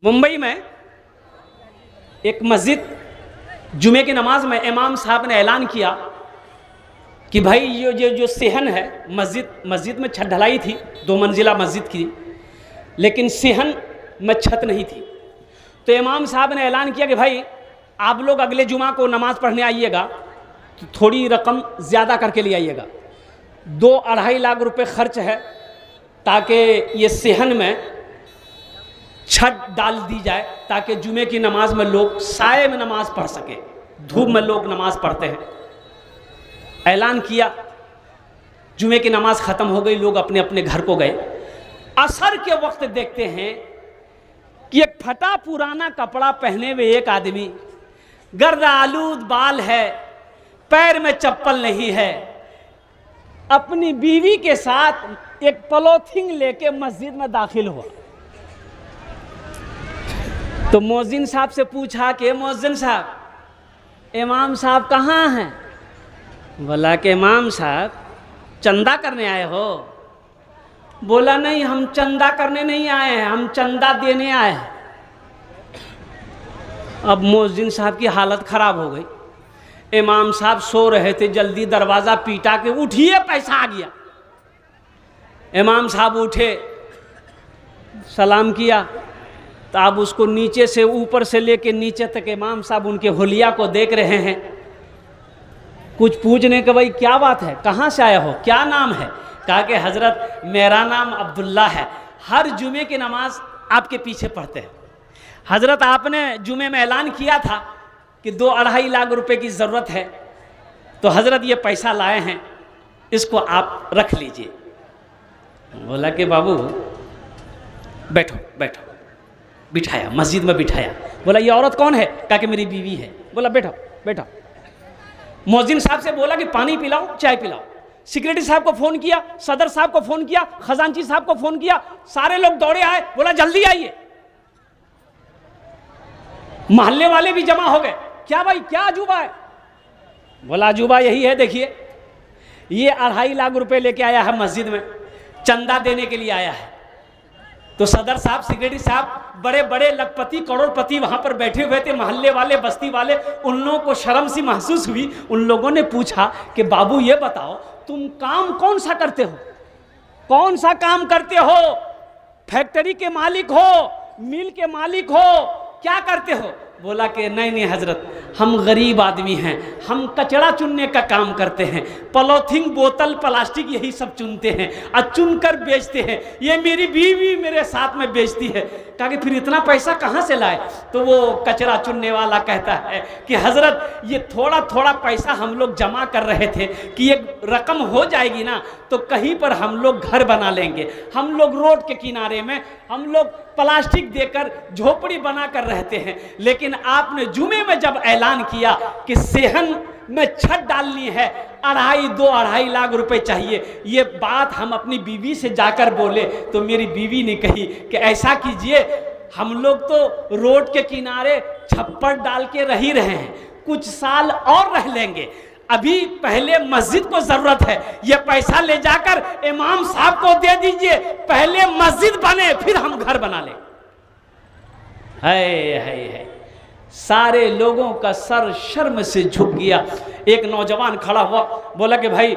मुंबई में एक मस्जिद जुमे की नमाज में इमाम साहब ने ऐलान किया कि भाई ये जो सेहन है, मस्जिद में छत ढलाई थी, 2 मंजिला मस्जिद की, लेकिन सेहन में छत नहीं थी। तो इमाम साहब ने ऐलान किया कि भाई आप लोग अगले जुमा को नमाज पढ़ने आइएगा तो थोड़ी रकम ज़्यादा करके ले आइएगा। 2-2.5 लाख रुपए खर्च है ताकि ये सेहन में छत डाल दी जाए, ताकि जुमे की नमाज में लोग साए में नमाज पढ़ सके। धूप में लोग नमाज पढ़ते हैं। ऐलान किया, जुमे की नमाज ख़त्म हो गई, लोग अपने अपने घर को गए। असर के वक्त देखते हैं कि एक फटा पुराना कपड़ा पहने हुए एक आदमी, गर्द आलूद बाल है, पैर में चप्पल नहीं है, अपनी बीवी के साथ एक पॉलीथिन लेके मस्जिद में दाखिल हुआ। तो मौज़िन साहब से पूछा कि मौज़िन साहब, इमाम साहब कहाँ हैं? बोला कि इमाम साहब चंदा करने आए हो? बोला नहीं, हम चंदा करने नहीं आए हैं, हम चंदा देने आए हैं। अब मौज़िन साहब की हालत ख़राब हो गई। इमाम साहब सो रहे थे, जल्दी दरवाज़ा पीटा के उठिए, पैसा आ गया। इमाम साहब उठे, सलाम किया, तो आप उसको नीचे से ऊपर से लेके नीचे तक इमाम साहब उनके हुलिया को देख रहे हैं। कुछ पूछने के, भाई क्या बात है, कहाँ से आया हो, क्या नाम है? कहा कि हज़रत मेरा नाम अब्दुल्ला है, हर जुमे की नमाज आपके पीछे पढ़ते हैं। हज़रत आपने जुमे में ऐलान किया था कि 2-2.5 लाख रुपए की ज़रूरत है, तो हज़रत ये पैसा लाए हैं, इसको आप रख लीजिए। बोला कि बाबू बैठो बैठो, बिठाया, मस्जिद में बिठाया। बोला ये औरत कौन है? कहा कि मेरी बीवी है। बोला बैठो बैठो। मौज़िन साहब से बोला कि पानी पिलाओ, चाय पिलाओ। सिक्योरिटी साहब को फ़ोन किया, सदर साहब को फ़ोन किया, खजांची साहब को फ़ोन किया, सारे लोग दौड़े आए। बोला जल्दी आइए। मोहल्ले वाले भी जमा हो गए। क्या भाई, क्या अजूबा है? बोला अजूबा यही है, देखिए ये 2.5 लाख रुपए लेके आया है, मस्जिद में चंदा देने के लिए आया है। तो सदर साहब, सिक्योरिटी साहब, बड़े बड़े लखपति करोड़पति वहाँ पर बैठे हुए थे, मोहल्ले वाले, बस्ती वाले। उन लोगों को शर्म सी महसूस हुई। उन लोगों ने पूछा कि बाबू ये बताओ, तुम काम कौन सा करते हो? कौन सा काम करते हो? फैक्ट्री के मालिक हो, मिल के मालिक हो, क्या करते हो? बोला कि नहीं नहीं हज़रत, हम गरीब आदमी हैं, हम कचरा चुनने का काम करते हैं, पॉलीथिन, बोतल, प्लास्टिक यही सब चुनते हैं और चुनकर बेचते हैं। ये मेरी बीवी मेरे साथ में बेचती है। कहा कि फिर इतना पैसा कहाँ से लाए? तो वो कचरा चुनने वाला कहता है कि हज़रत ये थोड़ा थोड़ा पैसा हम लोग जमा कर रहे थे कि एक रकम हो जाएगी ना तो कहीं पर हम लोग घर बना लेंगे। हम लोग रोड के किनारे में हम लोग प्लास्टिक देकर झोपड़ी बना कर रहते हैं, लेकिन आपने जुमे में जब ऐलान किया कि सेहन में छत डालनी है, 2.5 लाख रुपए चाहिए, ये बात हम अपनी बीवी से जाकर बोले तो मेरी बीवी ने कही कि ऐसा कीजिए, हम लोग तो रोड के किनारे छप्पर डाल के रह ही रहे हैं, कुछ साल और रह लेंगे, अभी पहले मस्जिद को जरूरत है, ये पैसा ले जाकर इमाम साहब को दे दीजिए, पहले मस्जिद बने फिर हम घर बना लें। है सारे लोगों का सर शर्म से झुक गया। एक नौजवान खड़ा हुआ, बोला कि भाई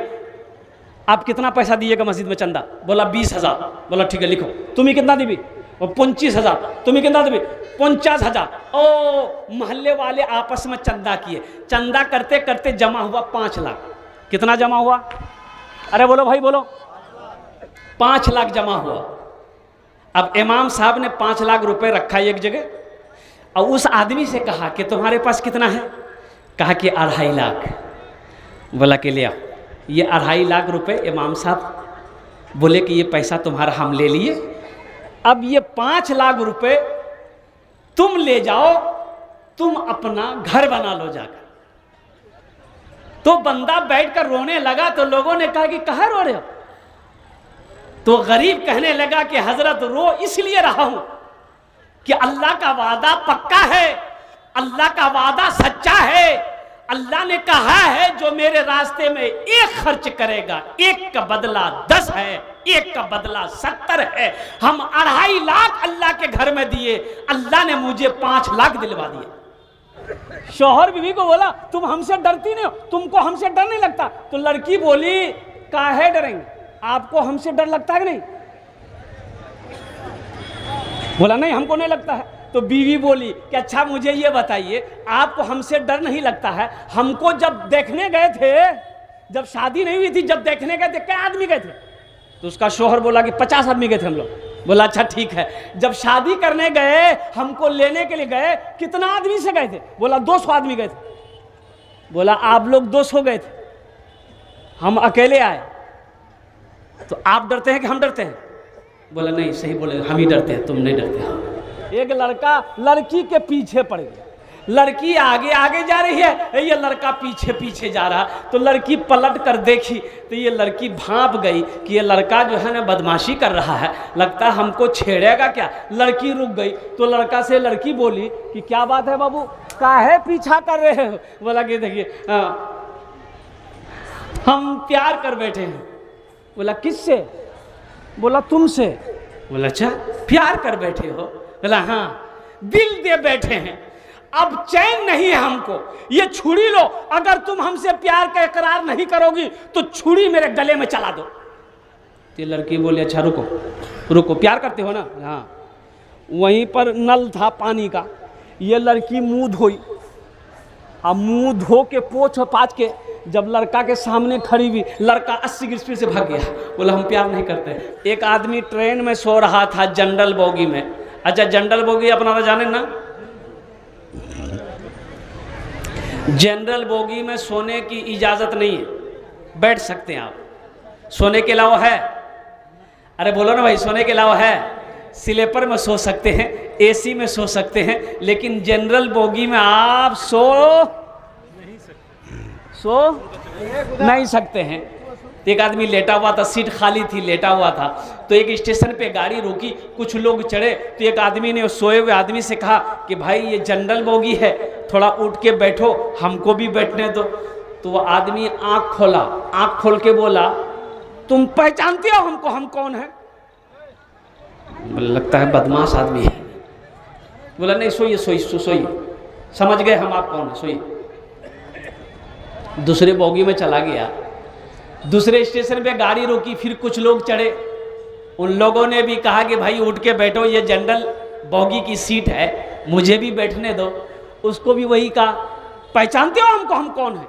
आप कितना पैसा दिएगा मस्जिद में चंदा? बोला 20,000। बोला ठीक है लिखो। तुम्हें कितना देवी? 25,000। तुम्हें कितना देवी? 50,000। ओ मोहल्ले वाले आपस में चंदा किए, चंदा करते करते जमा हुआ 5 लाख। कितना जमा हुआ? अरे बोलो भाई बोलो। 5 लाख जमा हुआ। अब इमाम साहब ने 5 लाख रुपए रखा एक जगह और उस आदमी से कहा कि तुम्हारे पास कितना है? कहा कि 2.5 लाख। बोला कि ले आओ। ये 2.5 लाख रुपए इमाम साहब बोले कि ये पैसा तुम्हारा हम ले लिए, अब ये 5 लाख रुपए तुम ले जाओ, तुम अपना घर बना लो जाकर। तो बंदा बैठकर रोने लगा। तो लोगों ने कहा कि कहाँ रो रहे हो? तो गरीब कहने लगा कि हजरत रो इसलिए रहा हूं कि अल्लाह का वादा पक्का है, अल्लाह का वादा सच्चा है। अल्लाह ने कहा है जो मेरे रास्ते में 1 खर्च करेगा, 1 का बदला 10 है। एक का बदला 70 है। हम 2.5 लाख अल्लाह के घर में दिए, अल्लाह ने मुझे 5 लाख दिलवा दिए। शौहर बीवी को बोला तुम हमसे डरती नहीं हो, तुमको हमसे डर नहीं लगता? तो लड़की बोली काहे डरेंगे, आपको हमसे डर लगता है कि नहीं? बोला नहीं हमको नहीं लगता है। तो बीवी बोली कि अच्छा मुझे ये बताइए, आपको हमसे डर नहीं लगता है? हमको जब देखने गए थे, जब शादी नहीं हुई थी, जब देखने गए थे, क्या आदमी गए थे? तो उसका शौहर बोला कि 50 आदमी गए थे हम लोग। बोला अच्छा ठीक है। जब शादी करने गए, हमको लेने के लिए गए, कितना आदमी से गए थे? बोला 200 आदमी गए थे। बोला आप लोग 200 गए थे, हम अकेले आए, तो आप डरते हैं कि हम डरते हैं? बोला नहीं सही बोले, हम ही डरते हैं, तुम नहीं डरते। एक लड़का लड़की के पीछे पड़ गया, लड़की आगे आगे जा रही है, ये लड़का पीछे पीछे जा रहा। तो लड़की पलट कर देखी तो ये लड़की भांप गई कि ये लड़का जो है ना बदमाशी कर रहा है, लगता है हमको छेड़ेगा क्या। लड़की रुक गई। तो लड़का से लड़की बोली कि क्या बात है बाबू, काहे पीछा कर रहे हो? बोला कि देखिए हम प्यार कर बैठे हैं। बोला किससे? बोला तुमसे। बोला अच्छा प्यार कर बैठे हो? बोला हाँ, दिल दे बैठे हैं, अब चैन नहीं है हमको। ये छुरी लो, अगर तुम हमसे प्यार का इकरार नहीं करोगी तो छुरी मेरे गले में चला दो। तो लड़की बोली अच्छा रुको रुको, प्यार करते हो ना? हाँ। वहीं पर नल था पानी का, ये लड़की मुंह धोई, अब मुंह धो के पोंछ पाछ के जब लड़का के सामने खड़ी हुई, लड़का 80 की स्पीड से भाग गया। बोला हम प्यार नहीं करते। एक आदमी ट्रेन में सो रहा था जनरल बोगी में। अच्छा जनरल बोगी अपना तो जाने ना, जनरल बोगी में सोने की इजाजत नहीं है, बैठ सकते हैं आप, सोने के अलावा है? अरे बोलो ना भाई, सोने के अलावा है? स्लीपर में सो सकते हैं, एसी में सो सकते हैं, लेकिन जनरल बोगी में आप सो नहीं सकते हैं। तो एक आदमी लेटा हुआ था, सीट खाली थी, लेटा हुआ था। तो एक स्टेशन पे गाड़ी रुकी, कुछ लोग चढ़े, तो एक आदमी ने सोए हुए आदमी से कहा कि भाई ये जनरल बोगी है, थोड़ा उठ के बैठो, हमको भी बैठने दो। तो वो आदमी आँख खोला, आँख खोल के बोला तुम पहचानते हो हमको, हम कौन है? लगता है बदमाश आदमी है। बोला नहीं सोइए सोइए सोइए, समझ गए हम आप कौन है, सोइए। दूसरे बोगी में चला गया। दूसरे स्टेशन पे गाड़ी रोकी, फिर कुछ लोग चढ़े, उन लोगों ने भी कहा कि भाई उठ के बैठो, ये जनरल बोगी की सीट है, मुझे भी बैठने दो। उसको भी वही कहा पहचानते हो हमको, हम कौन है?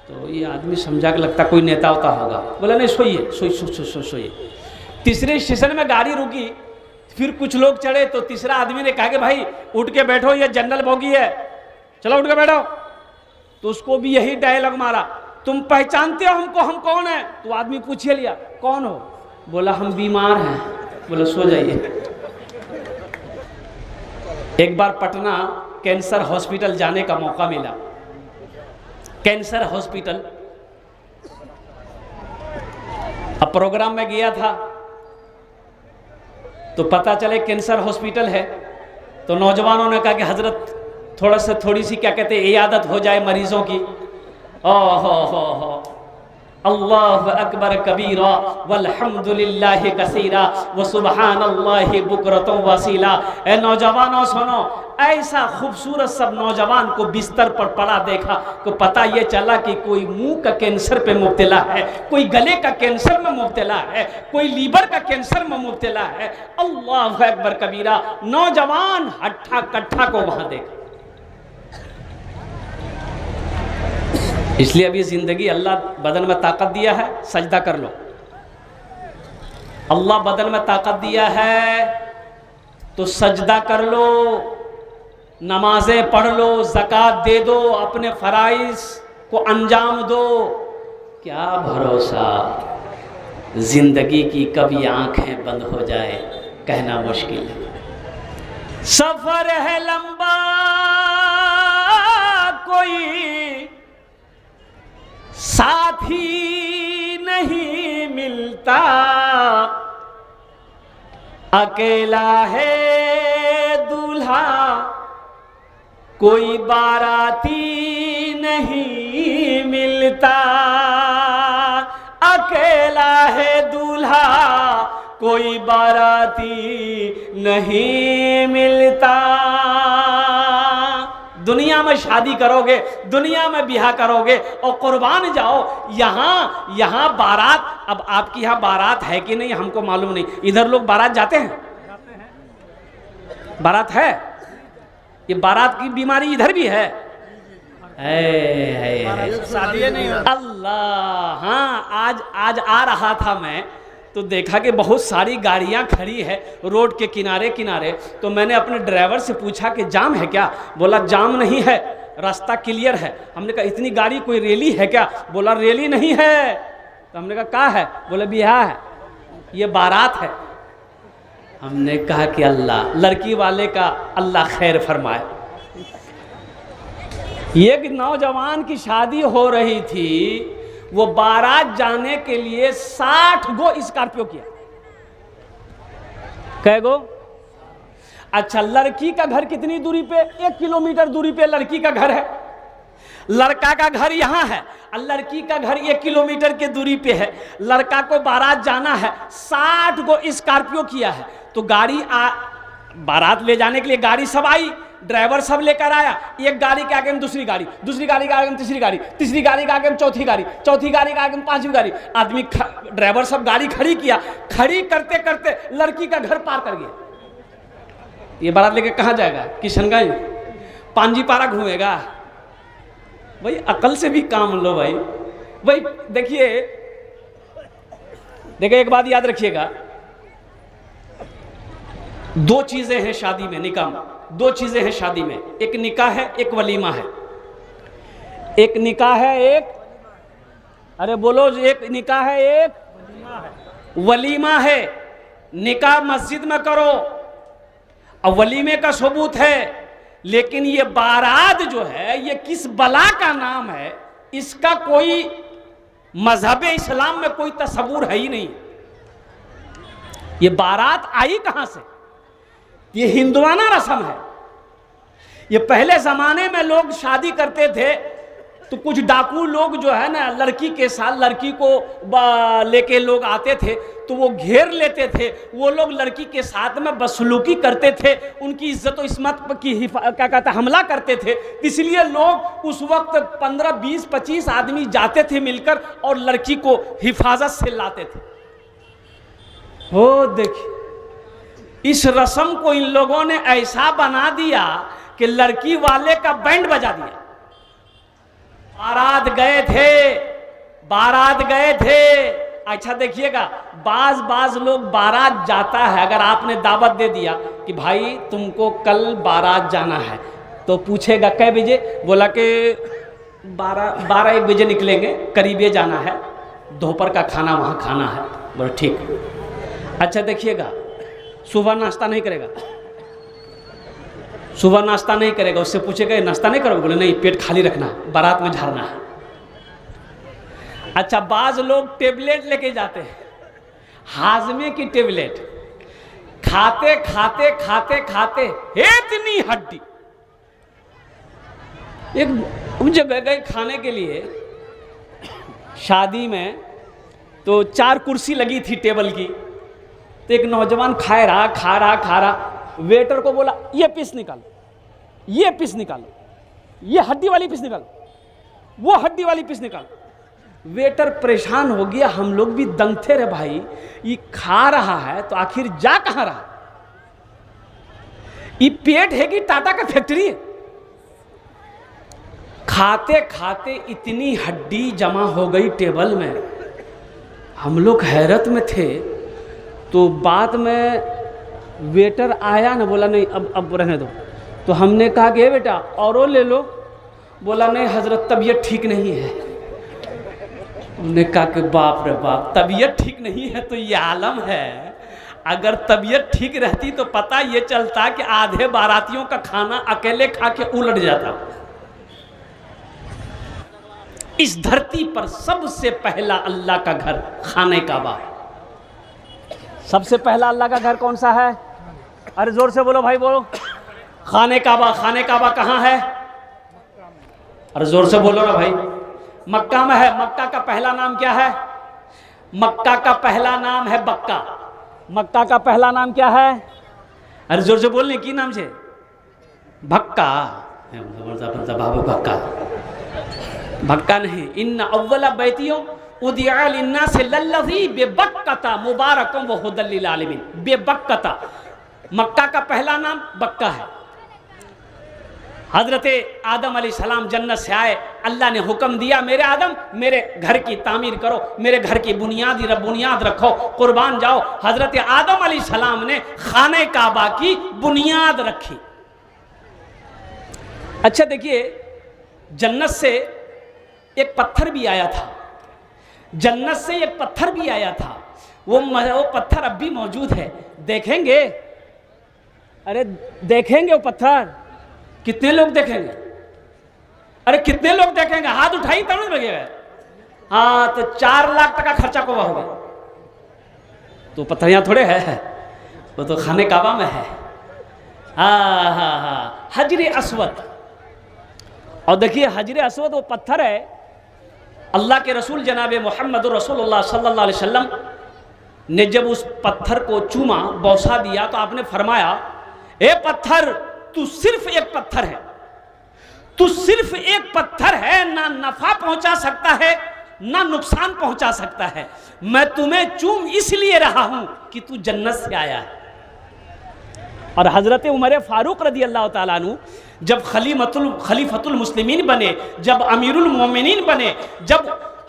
तो ये आदमी समझा कि लगता कोई नेता होता होगा। बोला नहीं सोइए सोइए। तीसरे स्टेशन में गाड़ी रुकी, फिर कुछ लोग चढ़े, तो तीसरा आदमी ने कहा कि भाई उठ के बैठो, ये जनरल बोगी है, चलो उठ के बैठो। तो उसको भी यही डायलॉग मारा तुम पहचानते हो हमको, हम कौन है? तो आदमी पूछे लिया कौन हो? बोला हम बीमार हैं। बोला सो जाइए। एक बार पटना कैंसर हॉस्पिटल जाने का मौका मिला। कैंसर हॉस्पिटल, अब प्रोग्राम में गया था तो पता चले कैंसर हॉस्पिटल है। तो नौजवानों ने कहा कि हजरत थोड़ी सी क्या कहते हैं इयादत हो जाए मरीजों की। हो अल्लाह अकबर कबीरा वल्हम्दुलिल्लाहि कसीरा व सुबहानल्लाहि बुकरतुम वसीला। ए नौजवानों सुनो, ऐसा खूबसूरत सब नौजवान को बिस्तर पर पड़ा देखा तो पता ये चला कि कोई मुंह का कैंसर पे मुब्तला है, कोई गले का कैंसर में मुब्तला है, कोई लीवर का कैंसर में मुब्तला है। अल्लाह अकबर कबीरा। नौजवान हट्ठा कट्ठा को वहां देखा। इसलिए अभी ज़िंदगी अल्लाह बदन में ताकत दिया है, सजदा कर लो। अल्लाह बदन में ताकत दिया है तो सजदा कर लो, नमाजें पढ़ लो, ज़कात दे दो, अपने फ़राइज़ को अंजाम दो। क्या भरोसा ज़िंदगी की कभी आंखें बंद हो जाए, कहना मुश्किल है। सफ़र है लंबा, कोई साथी नहीं मिलता, अकेला है दूल्हा, कोई बाराती नहीं मिलता, अकेला है दूल्हा कोई बाराती नहीं मिलता। दुनिया में शादी करोगे, दुनिया में ब्याह करोगे और कुर्बान जाओ, यहाँ बारात। अब आपकी यहाँ बारात है कि नहीं हमको मालूम नहीं, इधर लोग बारात जाते हैं? बारात है? ये बारात की बीमारी इधर भी है। शादी नहीं अल्लाह। हाँ, आज आ रहा था मैं तो देखा कि बहुत सारी गाड़ियां खड़ी है रोड के किनारे किनारे। तो मैंने अपने ड्राइवर से पूछा कि जाम है क्या? बोला जाम नहीं है, रास्ता क्लियर है। हमने कहा इतनी गाड़ी कोई रैली है क्या? बोला रैली नहीं है। तो हमने कहा क्या है? बोला ब्याह है, ये बारात है। हमने कहा कि अल्लाह, लड़की वाले का अल्लाह खैर फरमाए। एक नौजवान की शादी हो रही थी, वो बारात जाने के लिए 60 गो स्कॉर्पियो किया। कै गो? अच्छा, लड़की का घर कितनी दूरी पे? 1 किलोमीटर दूरी पे लड़की का घर है। लड़का का घर यहाँ है और लड़की का घर 1 किलोमीटर के दूरी पे है। लड़का को बारात जाना है, 60 गो स्कॉर्पियो किया है। तो गाड़ी बारात ले जाने के लिए गाड़ी सब आई, ड्राइवर सब लेकर आया। एक गाड़ी के आगे में दूसरी गाड़ी, दूसरी गाड़ी के आगे में तीसरी गाड़ी, तीसरी गाड़ी के आगे में चौथी गाड़ी, चौथी गाड़ी के आगे में पांचवी गाड़ी। आदमी ड्राइवर सब गाड़ी खड़ी किया। खड़ी करते करते लड़की का घर पार कर गया। ये बारात लेके कहाँ जाएगा? किशनगंज, पांजीपारा घूमेगा? भाई अकल से भी काम लो भाई। भाई देखिए एक बात याद रखिएगा, 2 चीजें हैं शादी में, निकाह में 2 चीजें हैं शादी में। एक निकाह है, एक वलीमा है। एक निकाह है, एक, अरे बोलो, एक निकाह है, एक वलीमा है। निकाह मस्जिद में करो और वलीमे का सबूत है, लेकिन ये बारात जो है ये किस बला का नाम है, इसका कोई मजहब इस्लाम में कोई तस्वूर है ही नहीं। ये बारात आई कहां से? ये हिंदुआना रस्म है। ये पहले जमाने में लोग शादी करते थे तो कुछ डाकू लोग जो है ना, लड़की के साथ लड़की को लेके लोग आते थे तो वो घेर लेते थे। वो लोग लड़की के साथ में बदसलूकी करते थे, उनकी इज्जत और इस्मत की क्या कहता हमला करते थे। इसलिए लोग उस वक्त 15, 20, 25 आदमी जाते थे मिलकर और लड़की को हिफाजत से लाते थे। हो देखिए, इस रस्म को इन लोगों ने ऐसा बना दिया कि लड़की वाले का बैंड बजा दिया। बारात गए थे। अच्छा देखिएगा, बाज लोग बारात जाता है, अगर आपने दावत दे दिया कि भाई तुमको कल बारात जाना है, तो पूछेगा कै बजे? बोला कि 12-1 बजे निकलेंगे, करीबे जाना है, दोपहर का खाना वहाँ खाना है। बोला ठीक। अच्छा देखिएगा, सुबह नाश्ता नहीं करेगा, सुबह नाश्ता नहीं करेगा। उससे पूछेगा नाश्ता नहीं करोगे? बोले नहीं, पेट खाली रखना, बारात में झाड़ना है। अच्छा, बाज लोग टेबलेट लेके जाते हैं, हाजमे की टेबलेट, खाते खाते खाते खाते इतनी हड्डी। एक जगह गए खाने के लिए शादी में, तो 4 कुर्सी लगी थी टेबल की। तो एक नौजवान खा रहा, वेटर को बोला ये पीस निकालो, ये पीस निकालो, ये हड्डी वाली पीस निकालो, वो हड्डी वाली पीस निकालो। वेटर परेशान हो गया, हम लोग भी दंग थे रे भाई, ये खा रहा है तो आखिर जा कहां रहा? ये पेट है कि टाटा का फैक्ट्री है? खाते खाते इतनी हड्डी जमा हो गई टेबल में, हम लोग हैरत में थे। तो बाद में वेटर आया ना, बोला नहीं अब रहने दो। तो हमने कहा कि बेटा और ले लो। बोला नहीं हजरत, तबीयत ठीक नहीं है। हमने कहा कि बाप रे बाप, तबीयत ठीक नहीं है तो ये आलम है। अगर तबीयत ठीक रहती तो पता ये चलता कि आधे बारातियों का खाना अकेले खा के उलट जाता। इस धरती पर सबसे पहला अल्लाह का घर खाने काबा। सबसे पहला अल्लाह का घर कौन सा है? अरे जोर से बोलो भाई, बोलो। खाने काबा। खाने काबा कहाँ है? अरे जोर से बोलो ना भाई। मक्का में है। मक्का का पहला नाम क्या है? मक्का का पहला नाम है बक्का। मक्का का पहला नाम क्या है? अरे जोर से बोलने की नाम से भक्का। भक्का भक्का नहीं। इन अव्वला बैतियों उदिया लिन्नास लल्लज़ी बेबक्कता मुबारकम व हुदल लिल आलमीन। बेबक्कता, मक्का का पहला नाम बक्का है। हजरत आदम अलैहिस्सलाम जन्नत से आए, अल्लाह ने हुक्म दिया मेरे आदम मेरे घर की तामीर करो, मेरे घर की बुनियाद रखो, कुर्बान जाओ। हजरत आदम अलैहिस्सलाम ने खाने काबा की बुनियाद रखी। अच्छा देखिए, जन्नत से एक पत्थर भी आया था, जन्नत से एक पत्थर भी आया था। वो पत्थर अब भी मौजूद है, देखेंगे? अरे देखेंगे वो पत्थर? कितने लोग देखेंगे? अरे कितने लोग देखेंगे? हाथ उठाई तब नहीं लगेगा। हाँ तो 4 लाख टका खर्चा को होगा। तो पत्थर यहाँ थोड़े है, वो तो खाने काबा में है। हाँ, हजरे अस्वद। और देखिए हजरे अस्वद वो पत्थर है, अल्लाह के रसूल जनाब मोहम्मद रसूलुल्लाह सल्लल्लाहु अलैहि वसल्लम ने जब उस पत्थर को चूमा, बौसा दिया, तो आपने फरमाया ए पत्थर तू सिर्फ एक पत्थर है, तू सिर्फ एक पत्थर है, ना नफा पहुंचा सकता है ना नुकसान पहुंचा सकता है। मैं तुम्हें चूम इसलिए रहा हूं कि तू जन्नत से आया है। और हजरत उमर फारूक रदी अल्लाह ताला अन्हु जब खलीफतुल मुस्लिमीन बने, जब अमीरुल मोमिनीन बने, जब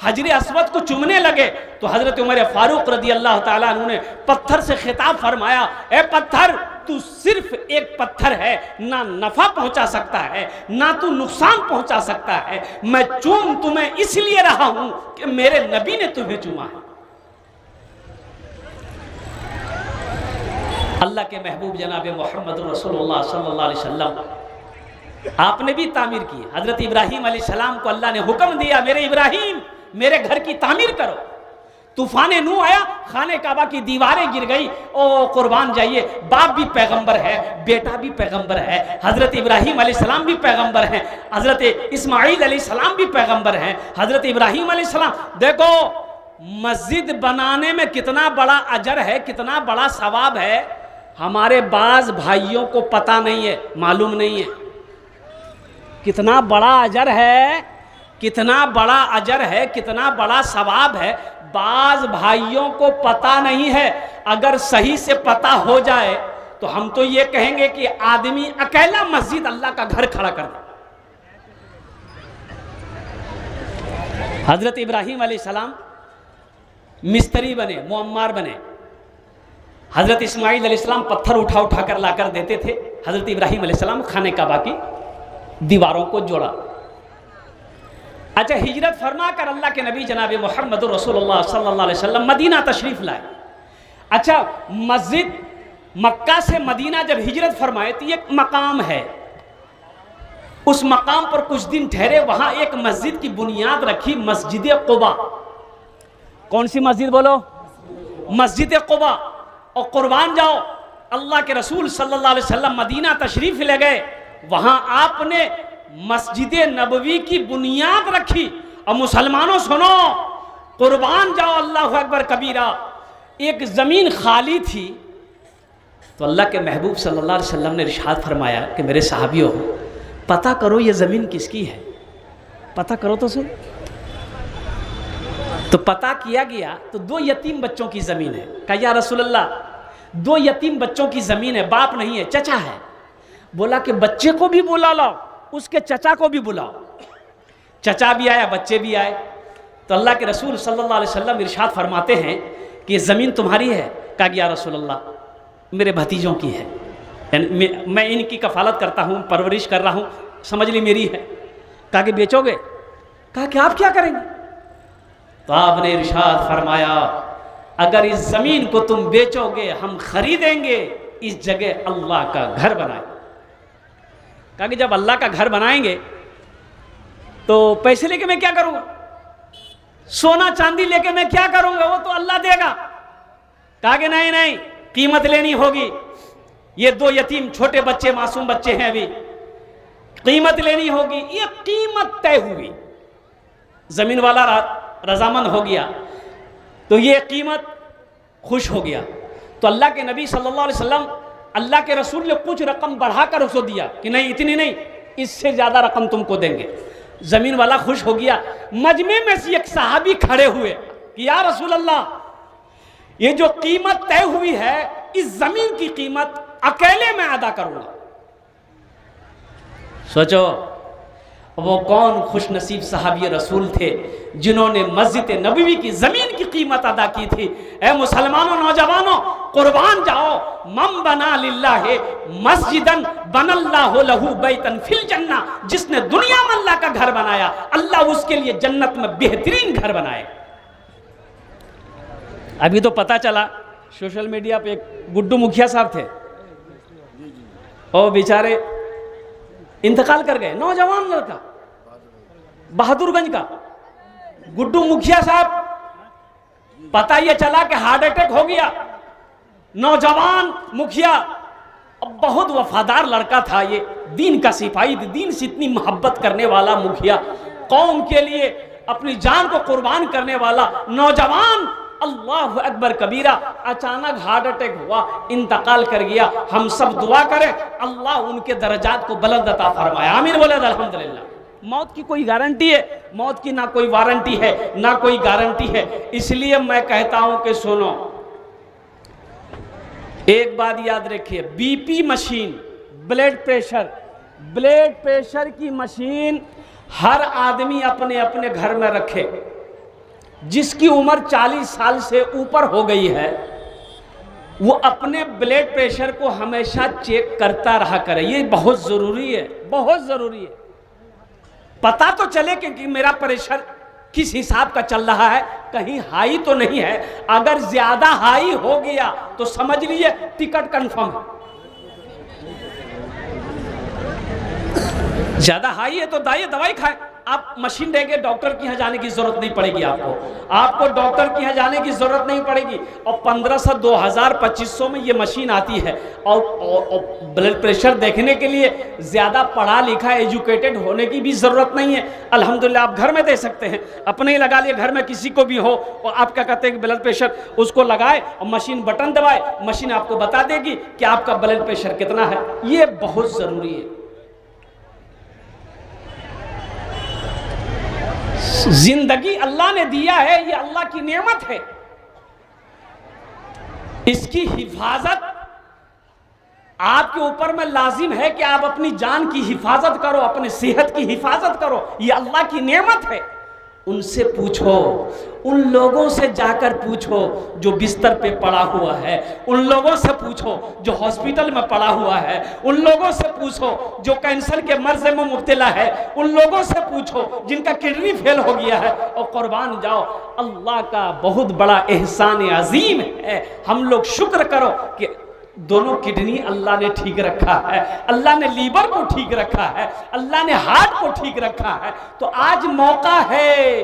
हजरे अस्वद को चूमने लगे, तो हजरत उमर फारूक रदी अल्लाह ताला अन्हु ने पत्थर से खिताब फरमाया, ए पत्थर तू सिर्फ एक पत्थर है, ना नफा पहुंचा सकता है ना तू नुकसान पहुंचा सकता है। मैं चूम तुम्हें इसलिए रहा हूं कि मेरे नबी ने तुम्हें चूमा है। अल्लाह के महबूब जनाब मोहम्मद रसूलुल्लाह सल्लल्लाहु अलैहि वसल्लम आपने भी तामीर की। हजरत इब्राहीम अलैहिस्सलाम को अल्लाह ने हुक्म दिया, मेरे इब्राहीम मेरे घर की तामीर करो। तूफान नू आया, खाने काबा की दीवारें गिर गई। ओ कुर्बान जाइए, बाप भी पैगंबर है, बेटा भी पैगंबर है। हजरत इब्राहीम अलैहिस्सलाम भी पैगंबर हैं, हजरत इस्माईल अलैहिस्सलाम भी पैगंबर हैं। हजरत इब्राहीम अलैहिस्सलाम, देखो मस्जिद बनाने में कितना बड़ा अजर है, कितना बड़ा सवाब है, हमारे बाज भाइयों को पता नहीं है, मालूम नहीं है। कितना बड़ा अजर है, कितना बड़ा अजर है, कितना बड़ा सवाब है, बाज भाइयों को पता नहीं है। अगर सही से पता हो जाए तो हम तो ये कहेंगे कि आदमी अकेला मस्जिद अल्लाह का घर खड़ा कर दे। हजरत इब्राहीम अलैहिस्सलाम मिस्त्री बने, मुअम्मार बने। हजरत इस्माईल अलैहिस्सलाम पत्थर उठा उठा कर लाकर देते थे। हजरत इब्राहीम अलैहिस्सलाम खाने काबा की दीवारों को जोड़ा। अच्छा, हिजरत फरमा कर अल्लाह के नबी जनाब मोहम्मद रसूलुल्लाह सल्लल्लाहु अलैहि वसल्लम मदीना तशरीफ लाए। अच्छा, मस्जिद मक्का से मदीना जब हिजरत फरमाए तो एक मकाम है, उस मकाम पर कुछ दिन ठहरे, वहां एक मस्जिद की बुनियाद रखी, मस्जिद कुबा। कौन सी मस्जिद बोलो? मस्जिद कुबा। और कुर्बान जाओ, अल्लाह के रसूल सल्लल्लाहु अलैहि वसल्लम मदीना तशरीफ ले गए, वहां आपने मस्जिद नबवी की बुनियाद रखी। और मुसलमानों सुनो, कुर्बान जाओ अल्लाह अकबर कबीरा, एक जमीन खाली थी, तो अल्लाह के महबूब सल्लल्लाहु अलैहि वसल्लम ने इरशाद फरमाया कि मेरे सहाबियों, पता करो ये जमीन किसकी है, पता करो तो सही। तो पता किया गया तो 2 यतीम बच्चों की जमीन है। कहा या रसूलल्लाह, 2 यतीम बच्चों की जमीन है, बाप नहीं है, चचा है। बोला कि बच्चे को भी बुला लाओ, उसके चचा को भी बुलाओ। चचा भी आया, बच्चे भी आए। तो अल्लाह के रसूल सल्लल्लाहु अलैहि वसल्लम इरशाद फरमाते हैं कि ये ज़मीन तुम्हारी है? कहा या रसूलल्लाह, मेरे भतीजों की है, यानी मैं इनकी कफ़ालत करता हूँ, परवरिश कर रहा हूँ, समझ ली मेरी है। कहा कि बेचोगे? कहा कि आप क्या करेंगे? तो आपने इरशाद फरमाया, अगर इस ज़मीन को तुम बेचोगे हम खरीदेंगे, इस जगह अल्लाह का घर बनाए। कहा कि जब अल्लाह का घर बनाएंगे तो पैसे लेके मैं क्या करूंगा, सोना चांदी लेके मैं क्या करूंगा, वो तो अल्लाह देगा। कहा कि नहीं नहीं, कीमत लेनी होगी, ये 2 यतीम छोटे बच्चे, मासूम बच्चे हैं, अभी कीमत लेनी होगी। ये कीमत तय हुई, जमीन वाला रजामंद हो गया। तो ये कीमत खुश हो गया। तो अल्लाह के नबी सल्लल्लाहु अलैहि वसल्लम, अल्लाह के रसूल ने कुछ रकम बढ़ाकर उसको दिया कि नहीं इतनी नहीं, इससे ज़्यादा रकम तुमको देंगे। ज़मीन वाला खुश हो गया। मजमे में से एक सहाबी खड़े हुए कि या रसूल अल्लाह, ये जो कीमत तय हुई है इस ज़मीन की कीमत अकेले मैं अदा करूंगा। सोचो वो कौन खुश नसीब सहाबी रसूल थे जिन्होंने मस्जिद नबवी की ज़मीन की कीमत अदा की थी। ए मुसलमानों, नौजवानों, कुर्बान जाओ। मम बना लिल्लाहि मस्जिदन बनल्लाहु लहू बैतन फिल जन्ना, जिसने दुनिया में अल्लाह का घर बनाया, अल्लाह उसके लिए जन्नत में बेहतरीन घर बनाए। अभी तो पता चला सोशल मीडिया पे एक गुड्डू मुखिया साहब थे, और बेचारे इंतकाल कर गए। नौजवान लड़का, बहादुरगंज का गुड्डू मुखिया साहब, पता ये चला कि हार्ट अटैक हो गया। नौजवान मुखिया, अब बहुत वफादार लड़का था ये, दीन का सिपाही, दीन से इतनी मोहब्बत करने वाला मुखिया, कौम के लिए अपनी जान को कुर्बान करने वाला नौजवान, अल्लाह अकबर कबीरा, अचानक हार्ट अटैक हुआ, इंतकाल कर गया। हम सब दुआ करें अल्लाह उनके दर्जात को बुलंद अता फरमाए, आमीन बोले अल्हम्दुलिल्लाह। मौत की कोई गारंटी है? मौत की ना कोई वारंटी है ना कोई गारंटी है। इसलिए मैं कहता हूं कि सुनो, एक बात याद रखिए, बीपी मशीन, ब्लड प्रेशर की मशीन हर आदमी अपने अपने घर में रखे। जिसकी उम्र 40 साल से ऊपर हो गई है वो अपने ब्लड प्रेशर को हमेशा चेक करता रहा करे। ये बहुत ज़रूरी है, बहुत ज़रूरी है। पता तो चले कि मेरा प्रेशर किस हिसाब का चल रहा है, कहीं हाई तो नहीं है। अगर ज़्यादा हाई हो गया तो समझ लीजिए टिकट कंफर्म है। ज़्यादा हाई है तो दवाई खाए। आप मशीन देंगे, डॉक्टर के यहाँ जाने की जरूरत नहीं पड़ेगी। आपको डॉक्टर के यहाँ जाने की जरूरत नहीं पड़ेगी। और 1500, 2000, 2500 में ये मशीन आती है। और ब्लड प्रेशर देखने के लिए ज़्यादा पढ़ा लिखा एजुकेटेड होने की भी ज़रूरत नहीं है। अल्हम्दुलिल्लाह आप घर में दे सकते हैं, अपने ही लगा लिए। घर में किसी को भी हो और आप क्या कहते हैं कि ब्लड प्रेशर, उसको लगाए और मशीन बटन दबाए, मशीन आपको बता देगी कि आपका ब्लड प्रेशर कितना है। ये बहुत ज़रूरी है। जिंदगी अल्लाह ने दिया है, ये अल्लाह की नेमत है। इसकी हिफाजत आपके ऊपर में लाजिम है कि आप अपनी जान की हिफाजत करो, अपनी सेहत की हिफाजत करो। ये अल्लाह की नेमत है। उनसे पूछो, उन लोगों से जाकर पूछो जो बिस्तर पे पड़ा हुआ है, उन लोगों से पूछो जो हॉस्पिटल में पड़ा हुआ है, उन लोगों से पूछो जो कैंसर के मर्ज में मुब्तला है, उन लोगों से पूछो जिनका किडनी फेल हो गया है। और कुर्बान जाओ, अल्लाह का बहुत बड़ा एहसान अजीम है। हम लोग शुक्र करो कि दोनों किडनी अल्लाह ने ठीक रखा है, अल्लाह ने लीवर को ठीक रखा है, अल्लाह ने हार्ट को ठीक रखा है। तो आज मौका है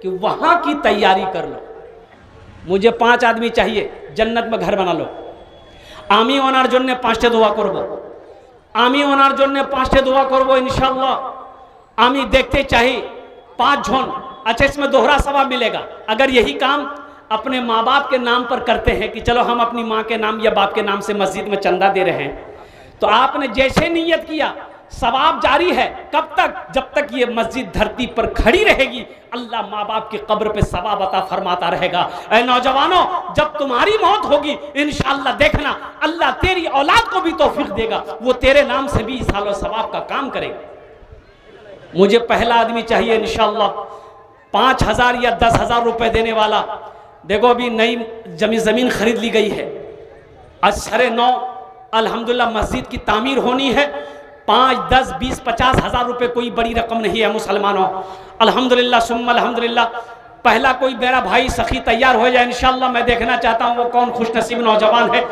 कि वहां की तैयारी कर लो। मुझे 5 आदमी चाहिए, जन्नत में घर बना लो। आमी ओनार जन्ने 5टे दुआ करबो, आमी ओनार जन्ने 5टे दुआ करबो इंशाअल्लाह। आमी देखते चाहिए 5 जन। अच्छा, इसमें दोहरा सवाब मिलेगा। अगर यही काम अपने माँ बाप के नाम पर करते हैं कि चलो हम अपनी माँ के नाम या बाप के नाम से मस्जिद में चंदा दे रहे हैं, तो आपने जैसे नियत किया सवाब जारी है। कब तक? जब तक ये मस्जिद धरती पर खड़ी रहेगी, अल्लाह माँ बाप की कब्र पे सवाब अता फरमाता रहेगा। ऐ नौजवानों, जब तुम्हारी मौत होगी इंशाअल्लाह देखना, अल्लाह तेरी औलाद को भी तौफीक देगा, वो तेरे नाम से भी सालों सवाब का काम करेगा। मुझे पहला आदमी चाहिए इंशाअल्लाह 5000 या 10,000 रुपए देने वाला। देखो अभी नई ज़मीन खरीद ली गई है, आज 9:30 अल्हम्दुलिल्लाह मस्जिद की तामीर होनी है। 5, 10, 20, 50 हज़ार रुपये कोई बड़ी रकम नहीं है मुसलमानों। अल्हम्दुलिल्लाह सुम्मा अल्हम्दुलिल्लाह। पहला कोई मेरा भाई सखी तैयार हो जाए इंशाअल्लाह। मैं देखना चाहता हूँ वो कौन खुशनसीब नौजवान है।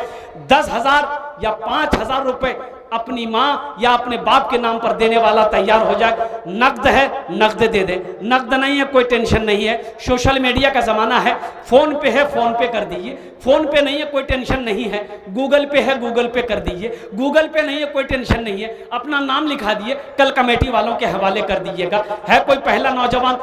10,000 या 5,000 रुपये अपनी माँ या अपने बाप के नाम पर देने वाला तैयार हो जाए। नकद है, नकद दे दे। नकद नहीं है, कोई टेंशन नहीं है। सोशल मीडिया का ज़माना है, फ़ोन पे है, फ़ोन पे कर दीजिए। फ़ोन पे नहीं है, कोई टेंशन नहीं है। गूगल पे है, गूगल पे कर दीजिए। गूगल पे नहीं है, कोई टेंशन नहीं है। अपना नाम लिखा दिए, कल कमेटी वालों के हवाले कर दीजिएगा। है कोई पहला नौजवान